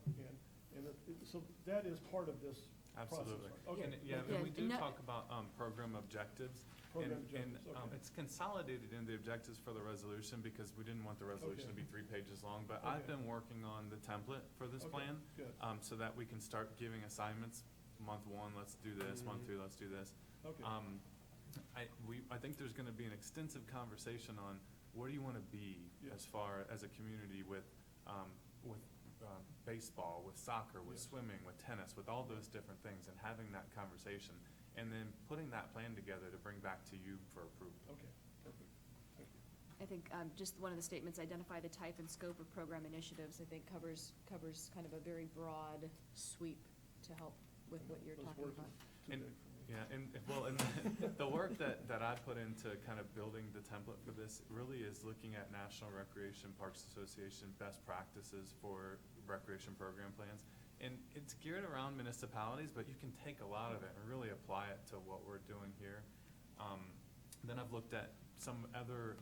so that is part of this process. Absolutely. right? Okay. And we do no- talk about program objectives. Program And objectives, okay. it's consolidated in the objectives for the resolution, because we didn't want the resolution to Okay. be 3 pages long. But I've Okay. been working on the template for this Okay, plan, good. so that we can start giving assignments. Month 1, let's do this. Month 2, let's do this. Okay. I think there's gonna be an extensive conversation on what do you wanna be Yes. as far as a community with baseball, with soccer, with Yes. swimming, with tennis, with all those different things, and having that conversation, and then putting that plan together to bring back to you for approval. Okay, perfect. Thank you. I think just one of the statements, identify the type and scope of program initiatives, I think covers kind of a very broad sweep to help with what you're Those talking words are about. too And- big for me. Yeah, and the work that I put into kind of building the template for this really is looking at National Recreation Parks Association best practices for recreation program plans. And it's geared around municipalities, but you can take a lot of it and really apply it to what we're doing here. Then I've looked at some other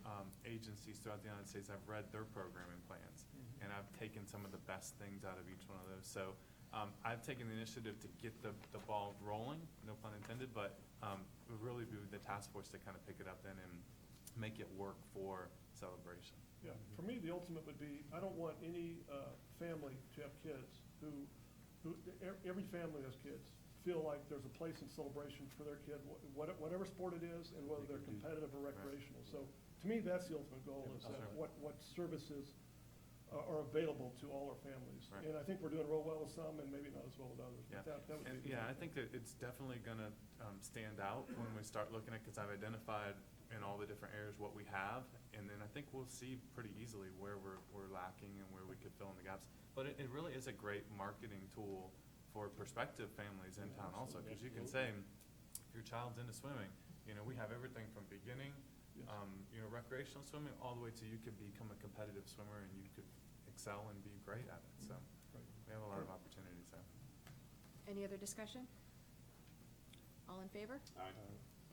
agencies throughout the United States. I've read their programming plans, and I've taken some of the best things out of each one of those. So I've taken the initiative to get the ball rolling, no pun intended, but it would really be the task force to kind of pick it up then and make it work for Celebration. Yeah, for me, the ultimate would be, I don't want any family to have kids every family has kids, feel like there's a place in Celebration for their kid, whatever sport it is, and whether they're competitive or recreational. So, to me, that's the ultimate goal, is that what services are available to all our families. Right. And I think we're doing real well with some, and maybe not as well with others. Yeah, But that would and, be. yeah, I think that it's definitely gonna stand out when we start looking at, because I've identified in all the different areas what we have, and then I think we'll see pretty easily where we're lacking and where we could fill in the gaps. But it really is a great marketing tool for prospective families in town also, because you can say, if your child's into swimming, we have everything from beginning, Yes. Recreational swimming, all the way to you could become a competitive swimmer and you could excel and be great at it, so Right. we have a lot of opportunities there. Any other discussion? All in favor? Aye.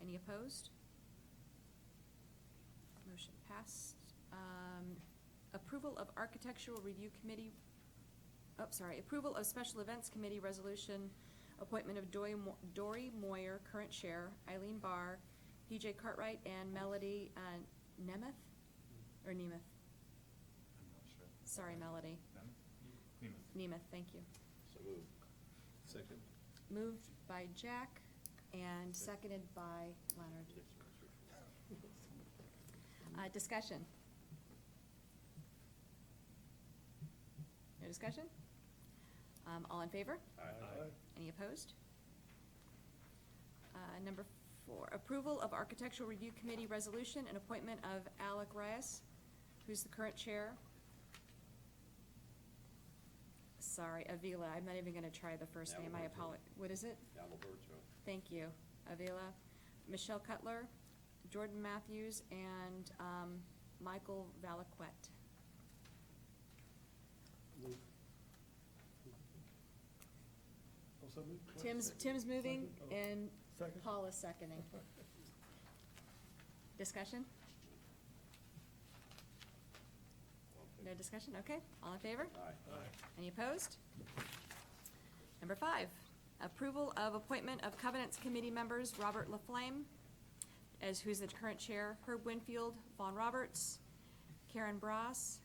Any opposed? Motion passed. Approval of Architectural Review Committee, approval of Special Events Committee Resolution, appointment of Dory Moyer, current chair, Eileen Barr, PJ Cartwright, and Melody Nemeth? Or Nemeth? I'm not sure. Sorry, Melody. Nemeth, thank you. So moved. Second. Moved by Jack and seconded by Leonard. Discussion? No discussion? All in favor? Aye. Any opposed? Number 4, approval of Architectural Review Committee Resolution and appointment of Alec Reyes, who's the current chair. Sorry, Avila, I'm not even gonna try the first name, I Alberto. apologize. What is it? Alberto. Thank you, Avila. Michelle Cutler, Jordan Matthews, and Michael Valaquette. Also moved? Tim's moving, Second? Oh. and Second? Paul is seconding. Discussion? No discussion? Okay, all in favor? Aye. Any opposed? Number 5, approval of appointment of Covenants Committee members Robert Laflamme, who's the current chair, Herb Winfield, Vaughn Roberts, Karen Bross,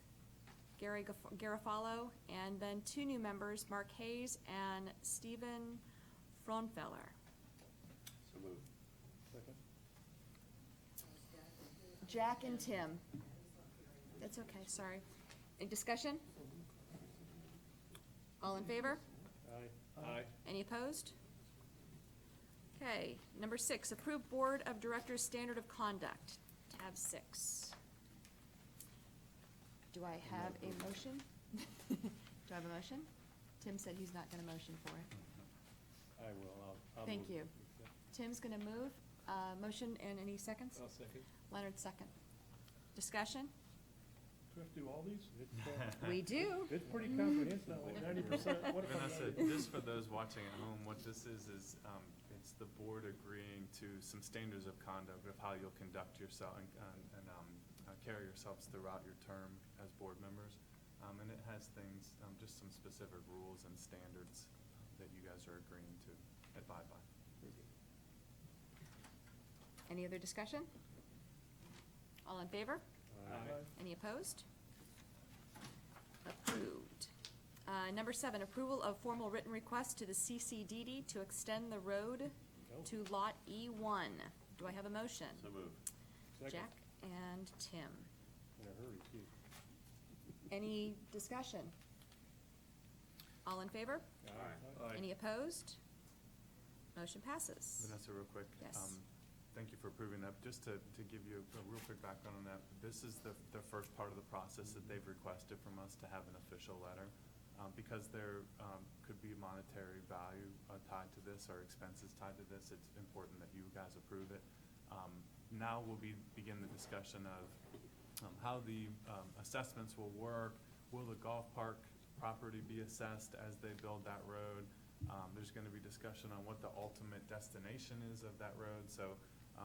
Gary Garofalo, and then 2 new members, Mark Hayes and Stephen Fronfeller. So moved. Second? Jack and Tim. That's okay, sorry. Any discussion? All in favor? Aye. Any opposed? Okay, number 6, approve Board of Directors Standard of Conduct, tab 6. Do I have a motion? Do I have a motion? Tim said he's not gonna motion for it. I will, I'll Thank move. you. Tim's gonna move, motion, and any seconds? I'll second. Leonard, second. Discussion? Do we have to do all these? We do. It's pretty comprehensive, like 90%. What if I'm Vanessa, not- just for those watching at home, what this is, it's the board agreeing to some standards of conduct of how you'll conduct yourself and carry yourselves throughout your term as board members. And it has things, just some specific rules and standards that you guys are agreeing to abide by. Any other discussion? All in favor? Aye. Any opposed? Approved. Number 7, approval of formal written request to the CCDD to extend the road to Lot E1. Do I have a motion? So moved. Second. Jack and Tim. In a hurry, too. Any discussion? All in favor? Aye. Any opposed? Motion passes. Vanessa, real quick. Yes. Thank you for approving that. Just to give you a real quick background on that, this is the first part of the process that they've requested from us to have an official letter. Because there could be monetary value tied to this or expenses tied to this, it's important that you guys approve it. Now we'll begin the discussion of how the assessments will work. Will the golf park property be assessed as they build that road? There's gonna be discussion on what the ultimate destination is of that road. So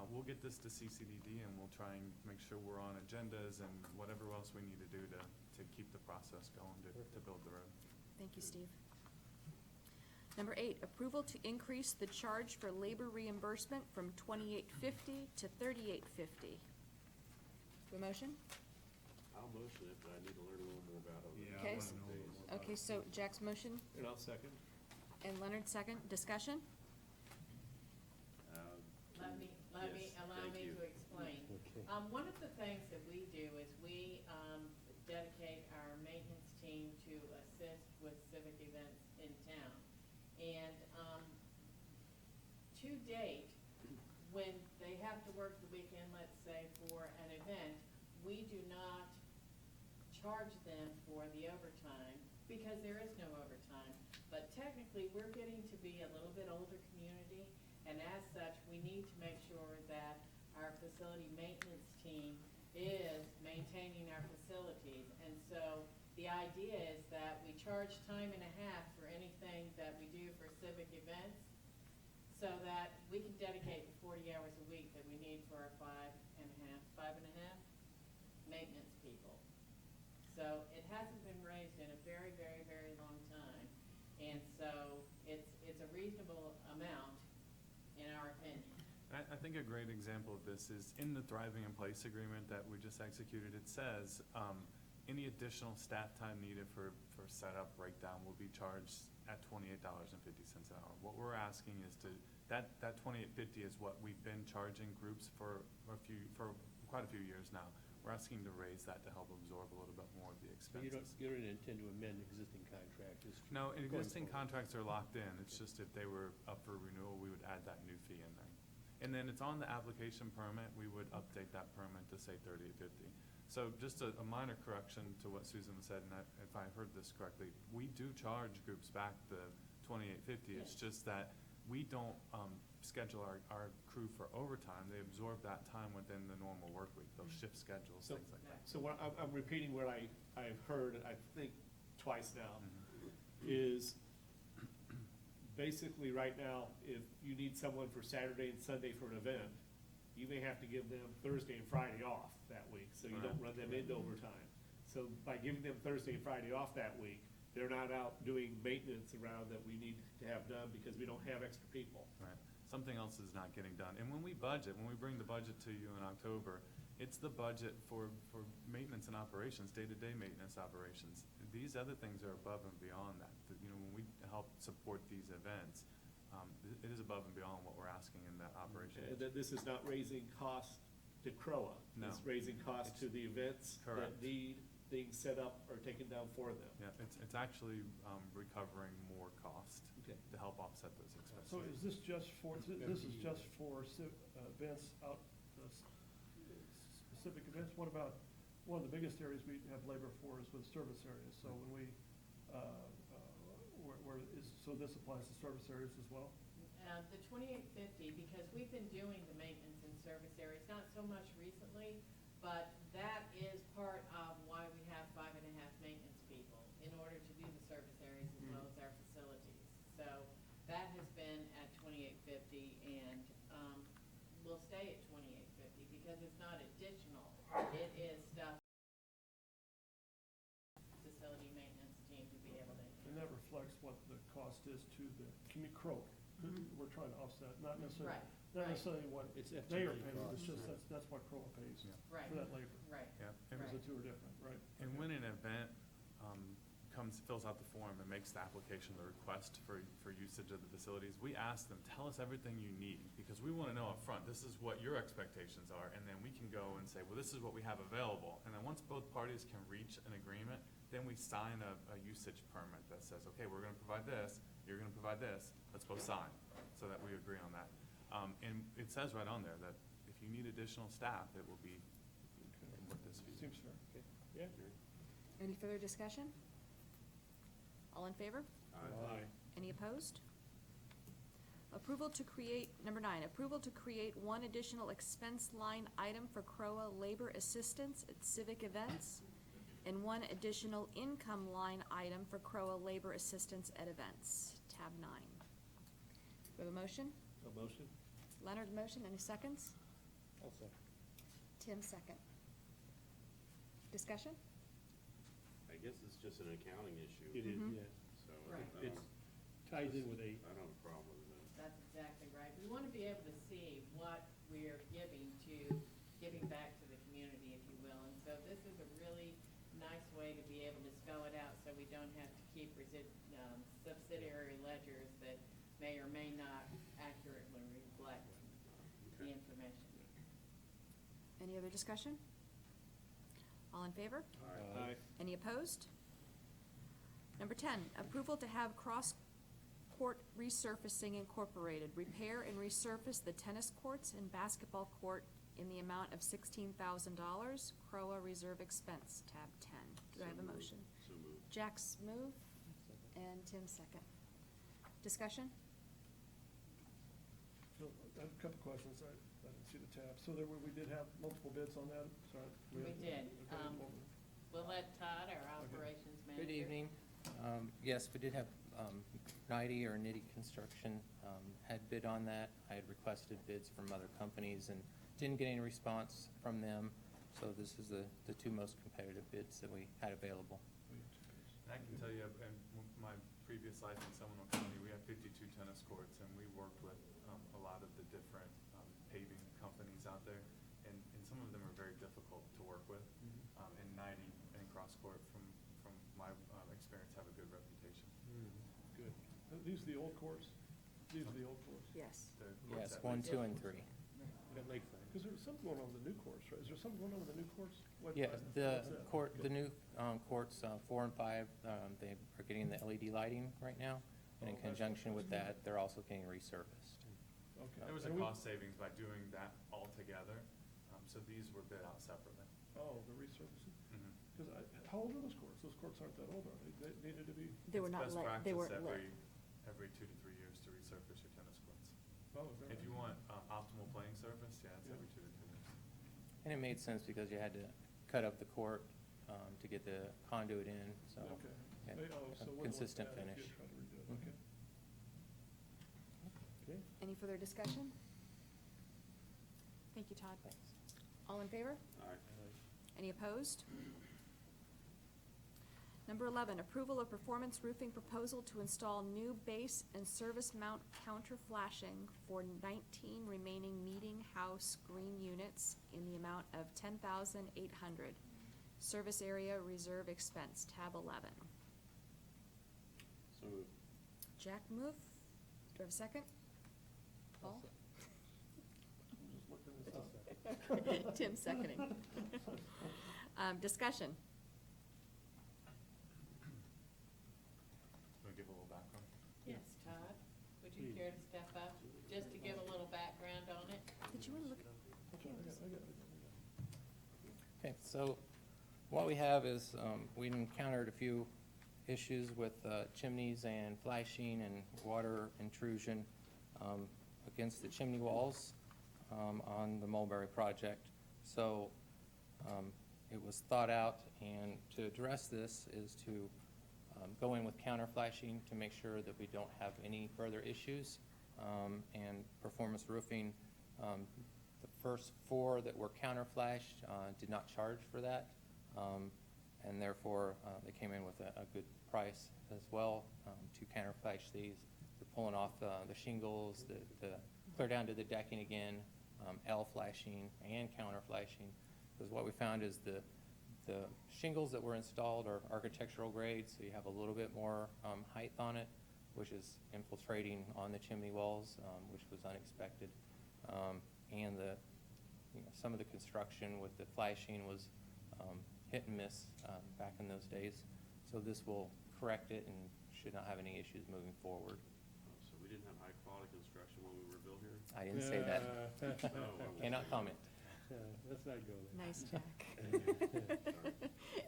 we'll get this to CCDD and we'll try and make sure we're on agendas and whatever else we need to do to keep the process going to build the road. Thank you, Steve. Number 8, approval to increase the charge for labor reimbursement from $28.50 to $38.50. Do a motion? I'll motion it, but I need to learn a little more about it. Yeah, I Okay, wanna s- know more about Okay, it. so Jack's motion And I'll second. and Leonard second. Discussion? Allow Yes, thank me you. to explain. Okay. One of the things that we do is we dedicate our maintenance team to assist with civic events in town. And to date, when they have to work the weekend, let's say, for an event, we do not charge them for the overtime because there is no overtime. But technically, we're getting to be a little bit older community, and as such, we need to make sure that our facility maintenance team is maintaining our facilities. And so the idea is that we charge time and a half for anything that we do for civic events so that we can dedicate the 40 hours a week that we need for our five and a half maintenance people. So it hasn't been raised in a very, very, very long time. And so it's a reasonable amount in our opinion. I think a great example of this is in the Thriving in Place agreement that we just executed. It says, any additional staff time needed for setup breakdown will be charged at $28.50 an hour. What we're asking is that $28.50 is what we've been charging groups for quite a few years now. We're asking to raise that to help absorb a little bit more of the But expenses. you don't intend to amend existing contract? just No, going existing forward. contracts are locked in. It's just if they were up for renewal, we would add that new fee in there. And then it's on the application permit, we would update that permit to say $38.50. So just a minor correction to what Susan said, and if I heard this correctly, we do charge groups back the $28.50. It's just that we don't schedule our crew for overtime. They absorb that time within the normal work week, those shift schedules, So- things like that. So what I'm repeating what I've heard, I think twice now, Mm-hmm. is basically right now, if you need someone for Saturday and Sunday for an event, you may have to give them Thursday and Friday off that week, so you don't run them into overtime. So by giving them Thursday and Friday off that week, they're not out doing maintenance around that we need to have done because we don't have extra people. Right. Something else is not getting done. And when we budget, when we bring the budget to you in October, it's the budget for maintenance and operations, day-to-day maintenance operations. These other things are above and beyond that. When we help support these events, It is above and beyond what we're asking in that operation. And then this is not raising costs to CROA. No. It's raising costs to the events that Correct. need things set up or taken down for them. Yeah, it's actually recovering more cost Okay. to help offset those expenses. So is this just for, this is just for events out, specific events? What about, one of the biggest areas we have labor for is with service areas. So when we, so this applies to service areas as well? The 2850, because we've been doing the maintenance in service areas, not so much recently, but that is part of why we have 5.5 maintenance people, in order to do the service areas as well as our facilities. So that has been at 2850, and will stay at 2850, because it's not additional, it is stuff facility maintenance team to be able to. And that reflects what the cost is to the CROA. We're trying to offset, not necessarily, Right, not right. necessarily what It's they are FTE paying, it's costs, just, right. that's what CROA pays Right. for that labor. Right. Yeah, Because Right. the two are different, right? and Okay. when an event fills out the form and makes the application, the request for usage of the facilities, we ask them, tell us everything you need, because we want to know up front, this is what your expectations are, and then we can go and say, well, this is what we have available. And then once both parties can reach an agreement, then we sign a usage permit that says, okay, we're going to provide this, you're going to provide this, let's both sign, so that we agree on that. And it says right on there that if you need additional staff, it will be with this fee. Seems fair. Yeah. Any further discussion? All in favor? Aye. Any opposed? Approval to create, number 9, approval to create one additional expense line item for CROA labor assistance at civic events, and one additional income line item for CROA labor assistance at events, tab 9. We have a motion? A motion? Leonard, motion, any seconds? I'll second. Tim, second. Discussion? I guess it's just an accounting issue. It is, Mhm. yeah. So Right. I It don't, ties in with a, I don't have a problem with it. That's exactly right. We want to be able to see what we're giving back to the community, if you will. And so this is a really nice way to be able to spell it out, so we don't have to keep subsidiary ledgers that may or may not accurately reflect the Okay. information. Any other discussion? All in favor? Aye. Any opposed? Number 10, approval to have cross-court resurfacing incorporated, repair and resurface the tennis courts and basketball court in the amount of $16,000, CROA reserve expense, tab 10. Do I have a motion? So moved. Jack's move and Tim second. Discussion? so I have a couple questions. I didn't see the tab. So there were, we did have multiple bids on that, sorry. We had- did. okay, We'll let Todd, our operations manager. Good evening. Yes, we did have Nitty or Nitty Construction had bid on that. I had requested bids from other companies and didn't get any response from them. So this is the two most competitive bids that we had available. I can tell you, in my previous life in Seminole County, we had 52 tennis courts, and we worked with a lot of the different paving companies out there, and some of them are very difficult to work with. And 90 and Cross Court, from my experience, have a good reputation. Good. These are the old courts? These are the old courts? Yes. The courts Yes, that 1, we- 2, and 3. At Lakeside. Because there's something going on with the new courts, right? Is there something going on with the new courts? Yeah, the What's that? new courts, 4 and 5, they are getting the LED lighting right now. And in Oh, that's- conjunction with that's that, they're also getting resurfaced. Okay. There was a And we- cost savings by doing that all together, so these were bid out separately. Oh, the resurfacing? Mhm. Because how old are those courts? Those courts aren't that old, are they? They needed to be, They were not It's lit, best they weren't practice lit. every 2 to 3 years to resurface your tennis courts. oh, is that right? If you want optimal playing surface, yeah, it's Yeah. every 2 to 3 years. And it made sense because you had to cut up the court to get the conduit in, so. Okay. yeah, Oh, so it wasn't like consistent bad if you finish. had tried to redo it. Mhm. Okay. Okay. Any further discussion? Thank you, Todd. Thanks. All in favor? Aye. Any opposed? Number 11, approval of performance roofing proposal to install new base and service mount counter flashing for 19 remaining meeting house green units in the amount of $10,800. Service area reserve expense, tab 11. So moved. Jack move, I have a second? Paul? Just looking this up. Tim seconding. Discussion. Want to give a little background? Yes, Todd, would you care to step up, just to give a little background on it? Did you want to look? Okay, so what we have is, we encountered a few issues with chimneys and flashing and water intrusion against the chimney walls on the Mulberry project. So it was thought out, and to address this is to go in with counter flashing to make sure that we don't have any further issues. And Performance Roofing, the first 4 that were counter flashed did not charge for that. And therefore, they came in with a good price as well to counter flash these. They're pulling off the shingles, the clear down to the decking again, L flashing and counter flashing. Because what we found is the shingles that were installed are architectural grade, so you have a little bit more height on it, which is infiltrating on the chimney walls, which was unexpected. And some of the construction with the flashing was hit and miss back in those days. So this will correct it and should not have any issues moving forward. So we didn't have high-quality construction when we were built here? I didn't say that. Cannot comment. Let's not go there. Nice, Jack.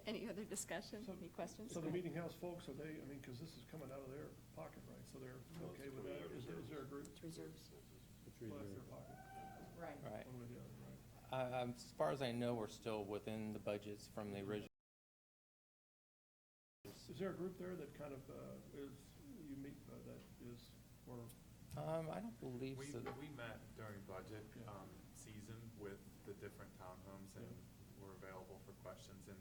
Any other discussion, any questions? So the meeting house folks, are they, I mean, because this is coming out of their pocket, right? So they're okay with that? Is there a group? It's reserves. It's Well, that's their reserved. pocket. Right. Right. One way or the other, right? As far as I know, we're still within the budgets from the original. Is there a group there that kind of is, you meet, that is, or, I don't believe so. We met during budget season with the different townhomes and were available for questions. And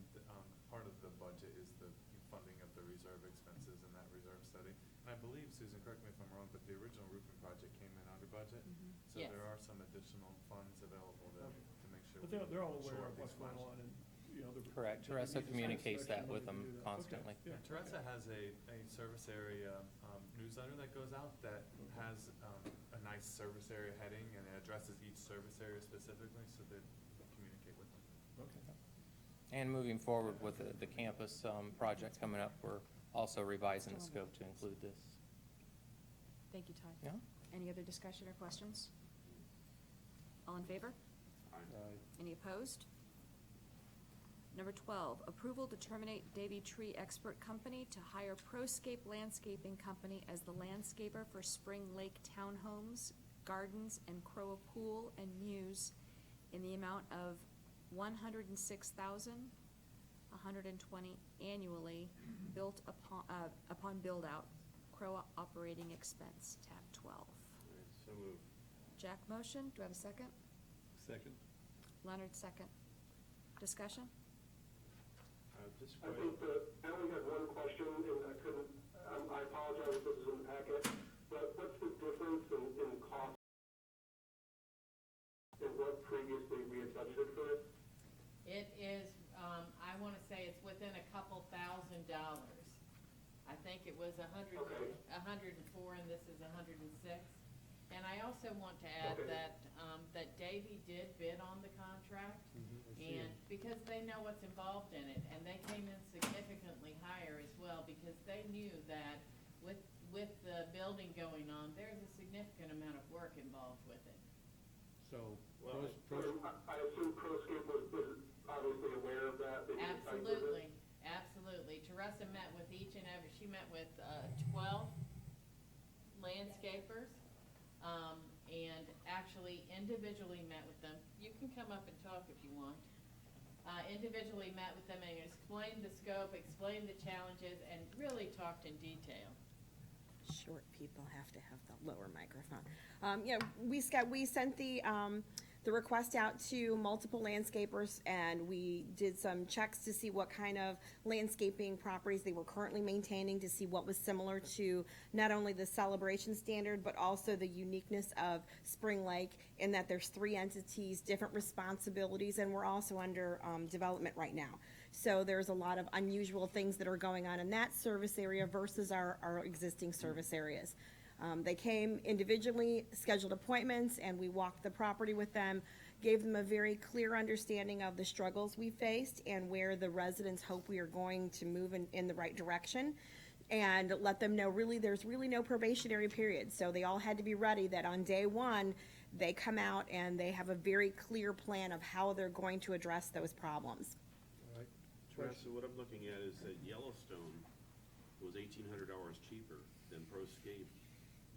part of the budget is the funding of the reserve expenses in that reserve study. And I believe, Susan, correct me if I'm wrong, but the original roofing project came in under budget. So Yes. there are some additional funds available to make sure. but we they're all shore aware up of what's these going funds. on and, you know, the. Correct. the Teresa needs of communicates that satisfaction with when them we do that. constantly. Okay, Yeah, yeah, Teresa okay. has a service area newsletter that goes out that has a nice service area heading, and it addresses each service area specifically, so they communicate with them. Okay. And moving forward with the campus project coming up, we're also revising the scope to include this. Thank you, Todd. Yeah? Any other discussion or questions? All in favor? Any opposed? Number 12, approval to terminate Davy Tree Expert Company to hire Proscape Landscaping Company as the landscaper for Spring Lake Townhomes, Gardens, and Croa Pool and Muse in the amount of $106,120 annually, built upon build-out, Croa operating expense, tab 12. All right, so moved. Jack motion, do I have a second? Second. Leonard second. Discussion? Just I think that, I only had one question, and I couldn't, I apologize if this is in the packet, but what's the difference in cost and what previously we had budgeted for it? It is, I wanna say it's within a couple $1,000. I think it was Okay. 104, and this is 106. And I also want to add Okay. that Davy did bid on the contract, and because they know what's involved in it, and they came in significantly higher as well, because they knew that with the building going on, there's a significant amount of work involved with it. So, Well, I assume ProScape was obviously aware of that. They did site visit? Absolutely, absolutely. Teresa met with each and every, she met with 12 landscapers, and actually individually met with them. You can come up and talk if you want. Individually met with them and explained the scope, explained the challenges, and really talked in detail. Short people have to have the lower microphone. We sent the request out to multiple landscapers, and we did some checks to see what kind of landscaping properties they were currently maintaining, to see what was similar to not only the celebration standard, but also the uniqueness of Spring Lake, in that there's 3 entities, different responsibilities, and we're also under development right now. So there's a lot of unusual things that are going on in that service area versus our existing service areas. They came individually, scheduled appointments, and we walked the property with them, gave them a very clear understanding of the struggles we faced and where the residents hope we are going to move in the right direction, and let them know really there's really no probationary period. So they all had to be ready that on day one, they come out and they have a very clear plan of how they're going to address those problems. All right. Teresa, what I'm looking at is that Yellowstone was $1,800 cheaper than Proscape.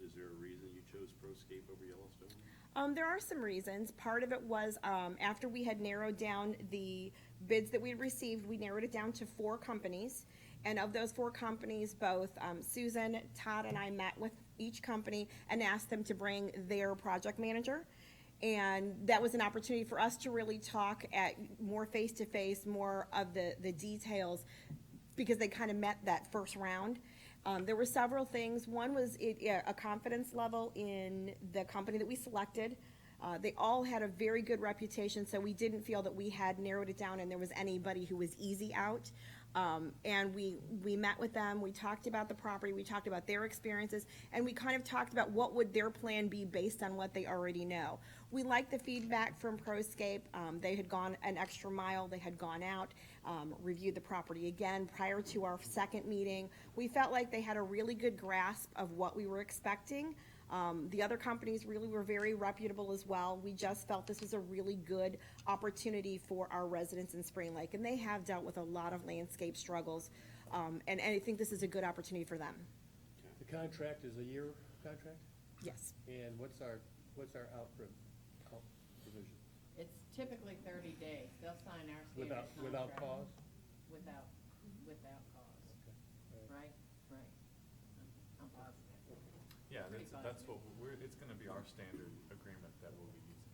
Is there a reason you chose Proscape over Yellowstone? There are some reasons. Part of it was, after we had narrowed down the bids that we had received, we narrowed it down to 4 companies. And of those 4 companies, both Susan, Todd, and I met with each company and asked them to bring their project manager. And that was an opportunity for us to really talk at more face-to-face, more of the details, because they kind of met that first round. There were several things. One was a confidence level in the company that we selected. They all had a very good reputation, so we didn't feel that we had narrowed it down and there was anybody who was easy out. And we met with them, we talked about the property, we talked about their experiences, and we kind of talked about what would their plan be based on what they already know. We liked the feedback from Proscape. They had gone an extra mile, they had gone out, reviewed the property again prior to our second meeting. We felt like they had a really good grasp of what we were expecting. The other companies really were very reputable as well. We just felt this was a really good opportunity for our residents in Spring Lake, and they have dealt with a lot of landscape struggles, and I think this is a good opportunity for them. The contract is a year contract? Yes. And what's our out provision? It's typically 30 days. They'll sign our standard Without, contract. without cause? Without cause. All right. Right? I'm positive. Yeah, Pretty that's positive. what it's gonna be our standard agreement that we'll be using.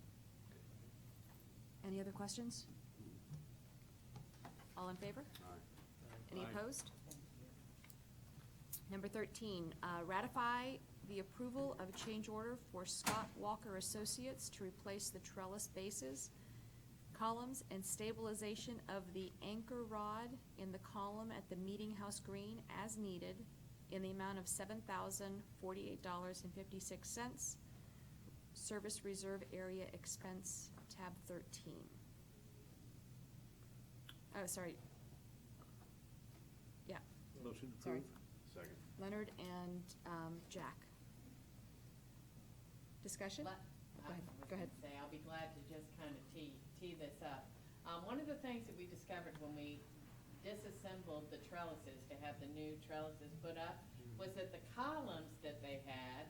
Any other questions? All in favor? Any opposed? Number 13, ratify the approval of a change order for Scott Walker Associates to replace the trellis bases, columns, and stabilization of the anchor rod in the column at the Meeting House Green as needed in the amount of $7,048.56. Service Reserve Area Expense, tab 13. Oh, sorry. Yeah, Motion sorry. approved. Second. Leonard and Jack. Discussion? Go ahead. Go ahead. Say, I'll be glad to just kind of tee this up. One of the things that we discovered when we disassembled the trellises to have the new trellises put up was that the columns that they had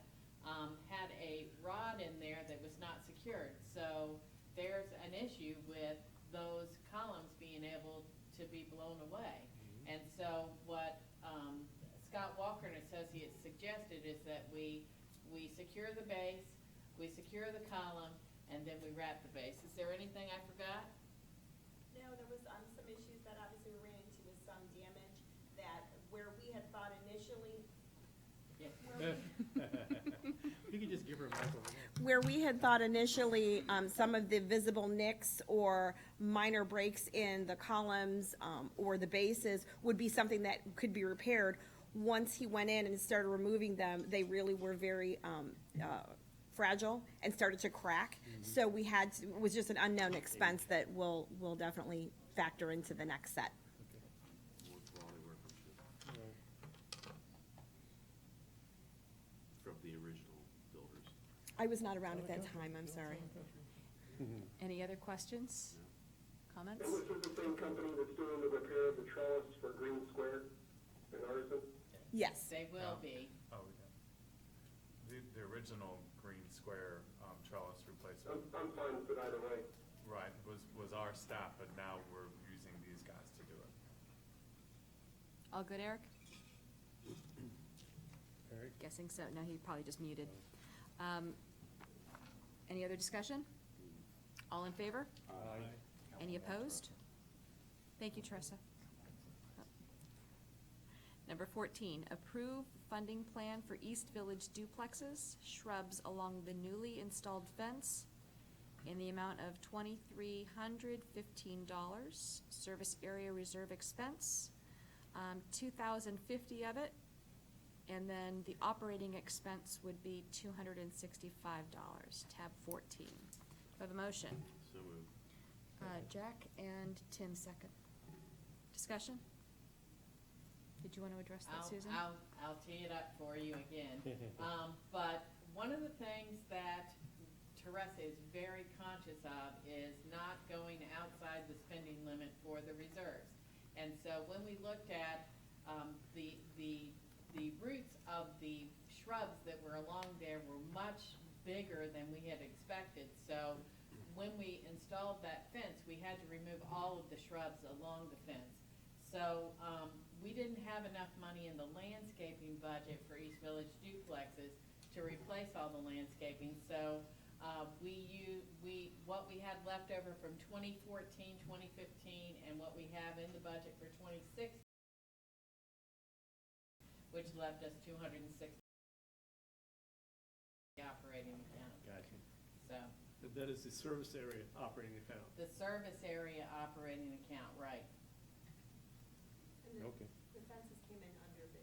had a rod in there that was not secured. So there's an issue with those columns being able to be blown away. And so what Scott Walker and Associates suggested is that we secure the base, we secure the column, and then we wrap the base. Is there anything I forgot? No, there was some issues that obviously we ran into with some damage that where we had thought initially. You can just give her a microphone. Where we had thought initially, some of the visible nicks or minor breaks in the columns or the bases would be something that could be repaired. Once he went in and started removing them, they really were very fragile and started to crack. So we had to, it was just an unknown expense that will definitely factor into the next set. More quality workmanship from the original builders. I was not around at that time, I'm sorry. Any other questions? Comments? And this is the same company that's doing the repair of the trellis for Green Square in Artisan? Yes. They will be. Oh, yeah. The original green square trellis replacement, I'm fine with it either way. right, was our staff, but now we're using these guys to do it. All good, Eric? Eric? Guessing so. No, he probably just muted. Any other discussion? All in favor? Any opposed? Thank you, Teresa. Number 14, approve funding plan for East Village duplexes, shrubs along the newly installed fence in the amount of $2,315. Service area reserve expense, $2,050 of it And then the operating expense would be $265, tab 14. Do I have a motion? So moved. Jack and Tim second. Discussion? Did you want to address that, Susan? I'll tee it up for you again. But one of the things that Teresa is very conscious of is not going outside the spending limit for the reserves. And so when we looked at the roots of the shrubs that were along there were much bigger than we had expected. So when we installed that fence, we had to remove all of the shrubs along the fence. So we didn't have enough money in the landscaping budget for East Village duplexes to replace all the landscaping. So what we had left over from 2014, 2015, and what we have in the budget for 2016, which left us $260 operating account. Gotcha. So That is the service area operating account. the service area operating account, right? Okay. The fences came in under the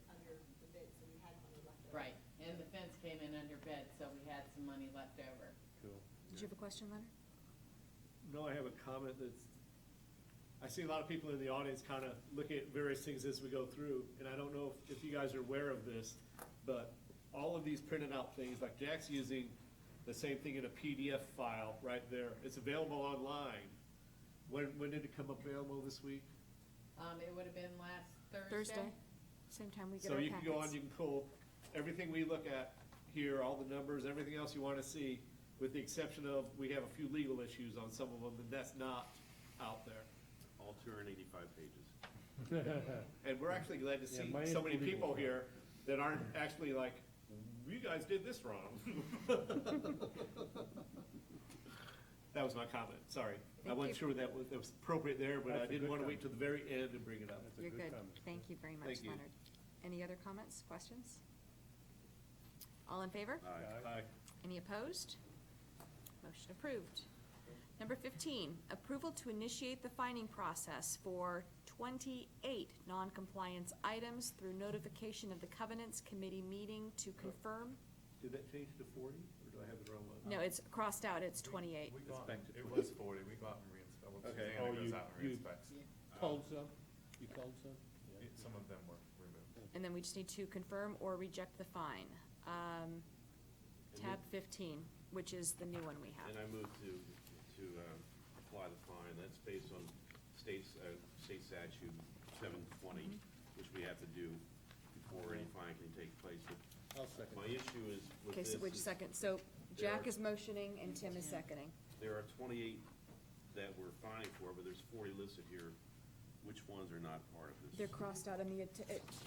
bid, so we had money left over. Right, and the fence came in under bid, so we had some money left over. Cool. Did you have a question, Leonard? No, I have a comment that's, I see a lot of people in the audience kind of looking at various things as we go through, and I don't know if you guys are aware of this, but all of these printed out things, like Jack's using the same thing in a PDF file right there. It's available online. When did it come available this week? It would have been last Thursday, same time we get So our you can go on, packets. you can pull everything we look at here, all the numbers, everything else you want to see, with the exception of, we have a few legal issues on some of them, and that's not out there. All 285 pages. And we're actually glad to Yeah, see mine so many is legal. people here that aren't actually like, you guys did this wrong. That was my comment, sorry. I Thank wasn't you. sure that was appropriate there, but I That's a didn't good want to wait till comment. the very end and bring it up. That's a You're good good. comment. Thank you very much, Thank you. Leonard. Any other comments, questions? All in favor? Aye. Any opposed? Motion approved. Number 15, approval to initiate the fining process for 28 non-compliance items through notification of the Covenants Committee meeting to confirm. Did that change to 40, or do I have the wrong one? No, it's crossed out, it's 28. We It's got, back to it 20. was 40, we got and reinspected. Okay. Oh, Susanna goes you- out and you- re-inspects. Culled some? You culled some? Yeah. Some of them were removed. And then we just need to confirm or reject the fine. Tab 15, which is the new one we have. And I move to apply the fine. That's based on state statute 720, which we have to do before any fine can take place. But I'll second. my issue is with Okay, this so which is second? So there Jack are- is motioning and Tim is seconding. there are 28 that we're fining for, but there's 40 listed here. Which ones are not part of this? They're crossed out on the, tab it's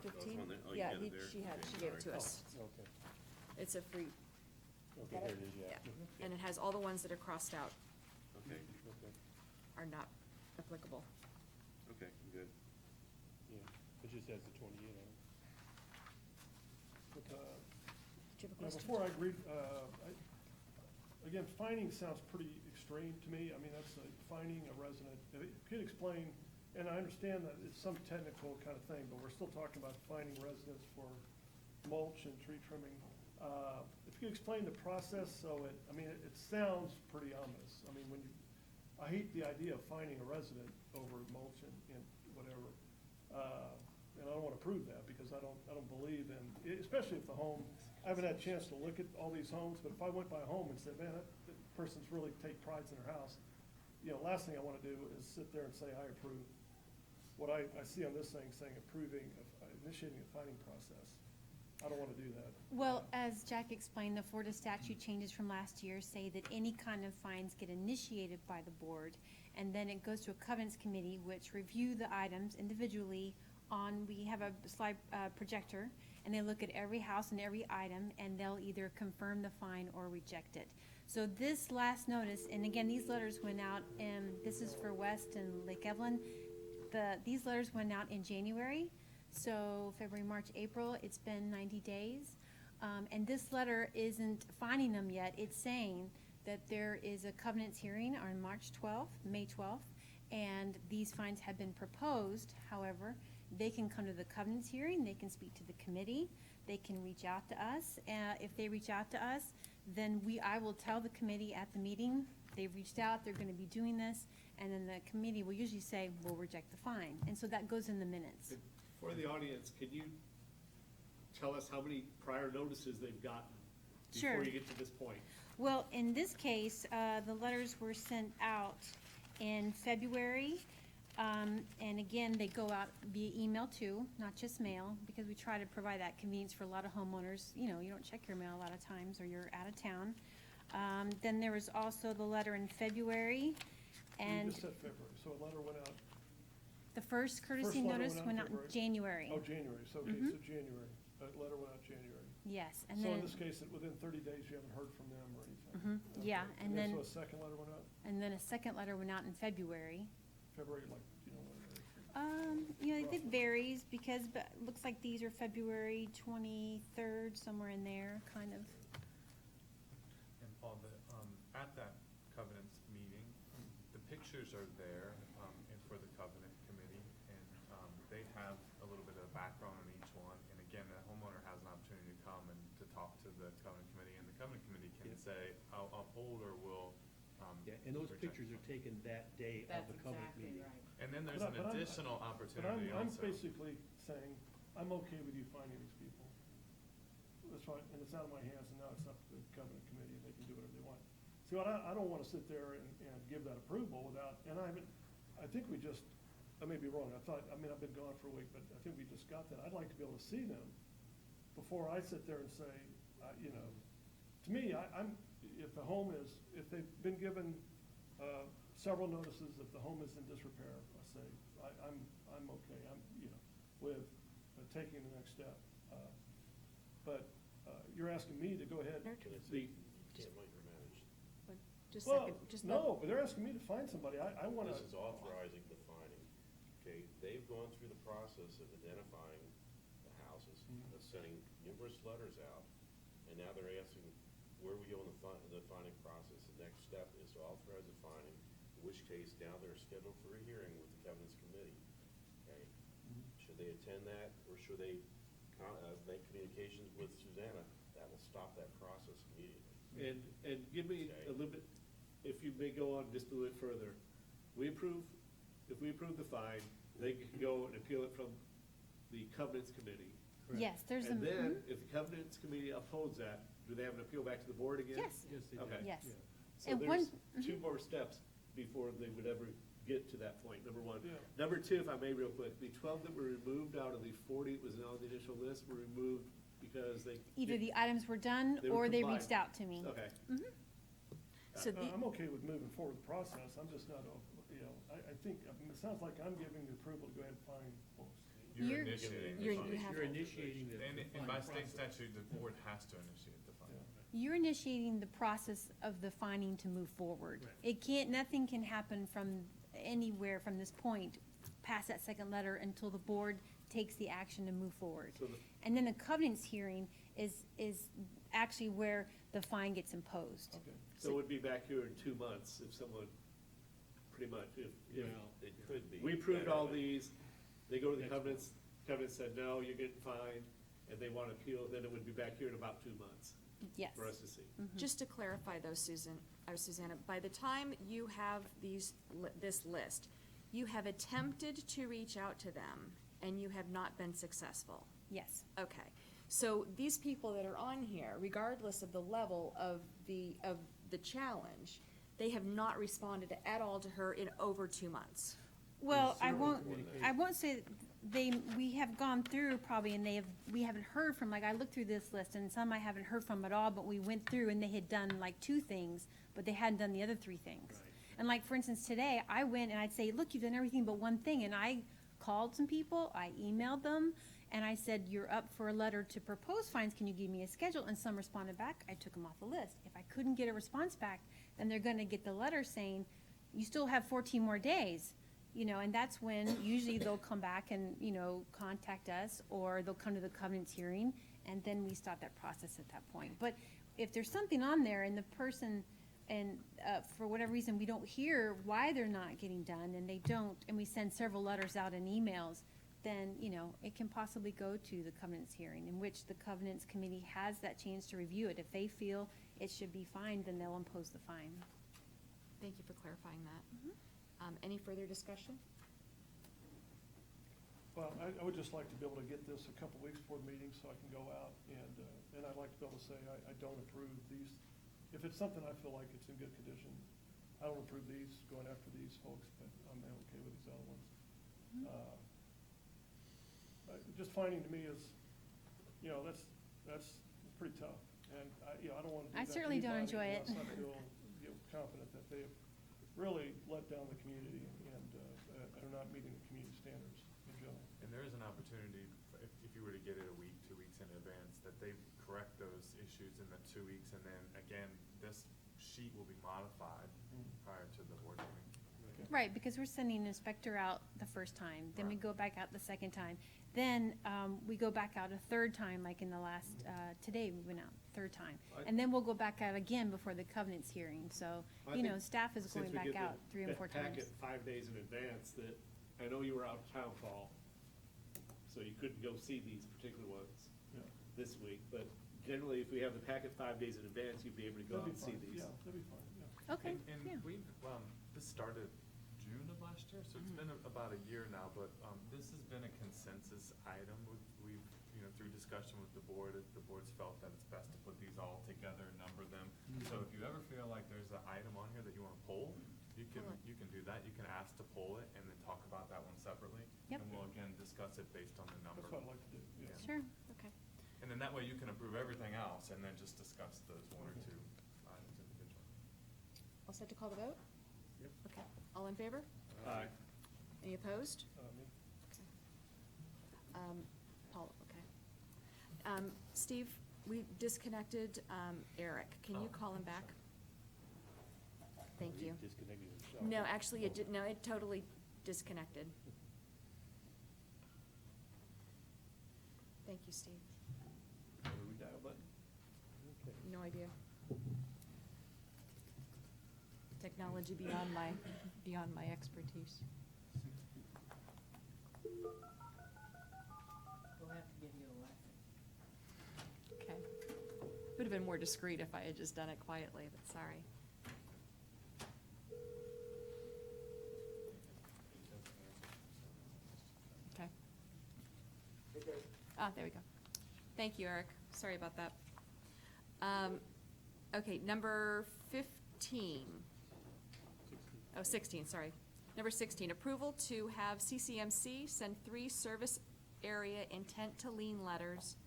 15? on there? Oh, you Yeah, got it there? she Okay, gave it to sorry. us. Okay, It's a free, okay, Got here it? it is, yeah. yeah. Mhm. And it has all the ones that are crossed out Okay, Okay, are not applicable. okay, good. yeah, it just has the 28 on it. But, Do you have a now, question? before I agree, again, fining sounds pretty extreme to me. I mean, that's like fining a resident. If you could explain, and I understand that it's some technical kind of thing, but we're still talking about fining residents for mulch and tree trimming. If you could explain the process, so it sounds pretty ominous. I mean, I hate the idea of fining a resident over mulch and whatever. And I don't want to prove that because I don't believe in, especially if the home, I haven't had a chance to look at all these homes, but if I went by a home and said, man, that person's really take prides in their house, last thing I want to do is sit there and say, I approve. What I see on this thing saying initiating a fining process. I don't want to do that. Well, as Jack explained, the Florida statute changes from last year say that any kind of fines get initiated by the board, and then it goes to a covenants committee, which review the items individually we have a slide projector, and they look at every house and every item, and they'll either confirm the fine or reject it. So this last notice, and again, these letters went out, and this is for West and Lake Evelyn. These letters went out in January. So February, March, April, it's been 90 days. And this letter isn't fining them yet. It's saying that there is a covenants hearing on May 12th, and these fines have been proposed. However, they can come to the covenants hearing, they can speak to the committee, they can reach out to us. If they reach out to us, then I will tell the committee at the meeting, they've reached out, they're gonna be doing this, and then the committee will usually say, we'll reject the fine. And so that goes in the minutes. For the audience, can you tell us how many prior notices they've gotten Sure. before you get to this point? Well, in this case, the letters were sent out in February. And again, they go out via email too, not just mail, because we try to provide that convenience for a lot of homeowners. You know, you don't check your mail a lot of times, or you're out of town. Then there was also the letter in February, You and just said February, so a letter went out, the first courtesy First letter notice went out went out in February. January. oh, January, so, okay, so January, that letter went out January. Yes, and So in then, this case, within 30 days, you haven't heard from them or anything? Mhm, yeah, Okay. and then- So a second letter went out, a second letter went out in February. February, like, you know, whatever. You know, it varies, because, but it looks like these are February 23rd, somewhere in there, kind of. And Paul, at that covenants meeting, the pictures are there, and for the covenant committee, and, they have a little bit of background on each one, and again, the homeowner has an opportunity to come and to talk to the covenant committee, and the covenant committee can Yeah. say, I'll uphold or will, Yeah, and those reject. pictures are taken that day of That's the covenant exactly meeting. right. And then there's But an I'm- additional But opportunity I'm also. basically saying, I'm okay with you finding these people. That's fine, and it's out of my hands, and now it's up to the covenant committee, and they can do whatever they want. See, I don't wanna sit there and give that approval without, and I think we just, I may be wrong, I've been gone for a week, but I think we just got that. I'd like to be able to see them before I sit there and say, you know, to me, if they've been given, several notices, if the home is in disrepair, I say, I'm okay, with taking the next step. But you're asking me to go ahead. Can it say, can't micromanage? Just Well, second, just no, but they're asking me to find somebody. I wanna. This is authorizing the finding. Okay, they've gone through the process of identifying the houses, of sending numerous letters out, and now they're asking, where we go in the finding process? The next step is to authorize the finding, in which case now they're scheduled for a hearing with the covenants committee. Okay, should they attend that, or should they make communications with Susanna? That will stop that process immediately. And give me a little bit, if you may go on just a little bit further. If we approve the fine, they can go and appeal it from the covenants committee. Yes, there's a. And then, mhm. if the covenants committee upholds that, do they have an appeal back to the board again? Yes, Yes, they do. Okay. yes. Yeah. So And there's one- two more steps before they would ever get to that point, number one. Yeah. Number two, if I may real quick, the 12 that were removed out of the 40 that was on the initial list were removed because they. Either the items were done, They were or they combined. reached out to me. Okay. So the, I'm okay with moving forward with the process. I'm just not, I think, it sounds like I'm giving the approval to go ahead and find folks. You're You're- initiating the you finding. have. You're initiating the. And by state process. statute, the board has to initiate the finding. You're initiating the process of the finding to move forward. Right. Nothing can happen from anywhere from this point past that second letter until the board takes the action to move forward. So the- And then the covenants hearing is actually where the fine gets imposed. Okay. So we'd be back here in 2 months if someone, pretty much, if Well, It could be. we proved better, all but- these, they go to the Next covenants said, no, you're getting fined, and they want to appeal, then it would be back here in about 2 months Yes. for us to see. just to clarify though, Susanna, by the time you have this list, you have attempted to reach out to them, and you have not been successful. Yes. Okay, so these people that are on here, regardless of the level of the challenge, they have not responded at all to her in over 2 months. Well, I Zero won't, communication. I won't say we have gone through probably, and we haven't heard from, like, I looked through this list, and some I haven't heard from at all, but we went through and they had done like 2 things, but they hadn't done the other 3 things. Right. And like, for instance, today, I went and I'd say, look, you've done everything but one thing, and I called some people, I emailed them, and I said, you're up for a letter to propose fines, can you give me a schedule? And some responded back, I took them off the list. If I couldn't get a response back, then they're gonna get the letter saying, you still have 14 more days. And that's when usually they'll come back and, contact us, or they'll come to the covenants hearing, and then we start that process at that point. But if there's something on there and the person, and for whatever reason, we don't hear why they're not getting done, and they don't, and we send several letters out and emails, then, you know, it can possibly go to the covenants hearing, in which the covenants committee has that chance to review it. If they feel it should be fined, then they'll impose the fine. Thank you for clarifying that. Any further discussion? Well, I would just like to be able to get this a couple weeks before the meeting so I can go out and I'd like to be able to say, I don't approve these. If it's something I feel like it's in good condition, I don't approve these, going after these folks, but I'm okay with these other ones. Just finding to me is, you know, that's pretty tough. And I don't want to do I that to certainly don't anybody enjoy it. unless I feel, confident that they have really let down the community and are not meeting the community standards in general. And there is an opportunity, if you were to get it a week, 2 weeks in advance, that they correct those issues in the 2 weeks, and then, again, this sheet will be modified prior to the board meeting. Right, because we're sending an inspector out the first time, then we Right. go back out the second time. Then we go back out a third time, like in the last, today we went out third time. And then we'll go back out again before the covenants hearing, so, I you know, think staff is going Since we back get out 3 and 4 that times. packet 5 days in advance, that, I know you were out of town, Paul, so you couldn't go see these particular ones Yeah. this week, but generally, if we have the packet 5 days in advance, you'd be able to go out That'd and be see fine. these. Yeah, that'd be fine, yeah. Okay, And yeah. we've, this started June of last year, so it's been about a year now, but this has been a consensus item. We've, you know, through discussion with the board, the board's felt that it's best to put these all together and number them. So if you ever feel like there's an item on here that you want to pull, you can do that. You can ask to pull it and then talk about that one separately. Yep. And we'll again discuss it based on the number. That's what I'd like to do, yeah. Sure. Okay. And then that way you can approve everything else and then just discuss those 1 or 2 items individually. All set to call the vote? Yep. Okay. All in favor? Aye. Any opposed? Me? Paul, okay. Steve, we disconnected Eric. Can you call him back? Thank you. Disconnected yourself. No, actually, it did, no, it totally disconnected. Thank you, Steve. Redial button? Okay. No idea. Technology beyond my expertise. We'll have to give you a lesson. Okay. Would have been more discreet if I had just done it quietly, but sorry. Okay. Ah, there we go. Thank you, Eric. Sorry about that. Okay, number 15. Oh, 16, sorry. Number 16, approval to have CCMC send 3 service area intent to lien letters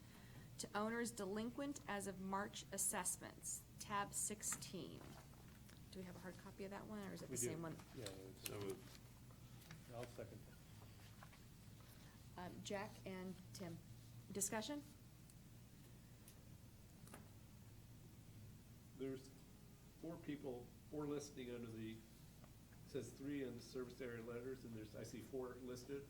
to owners delinquent as of March assessments, tab 16. Do we have a hard copy of that one, or is it the We do. same one? Yeah, So, I'll second. Jack and Tim. Discussion? There's 4 people, 4 listing under the, says 3 on the service area letters, and I see 4 listed.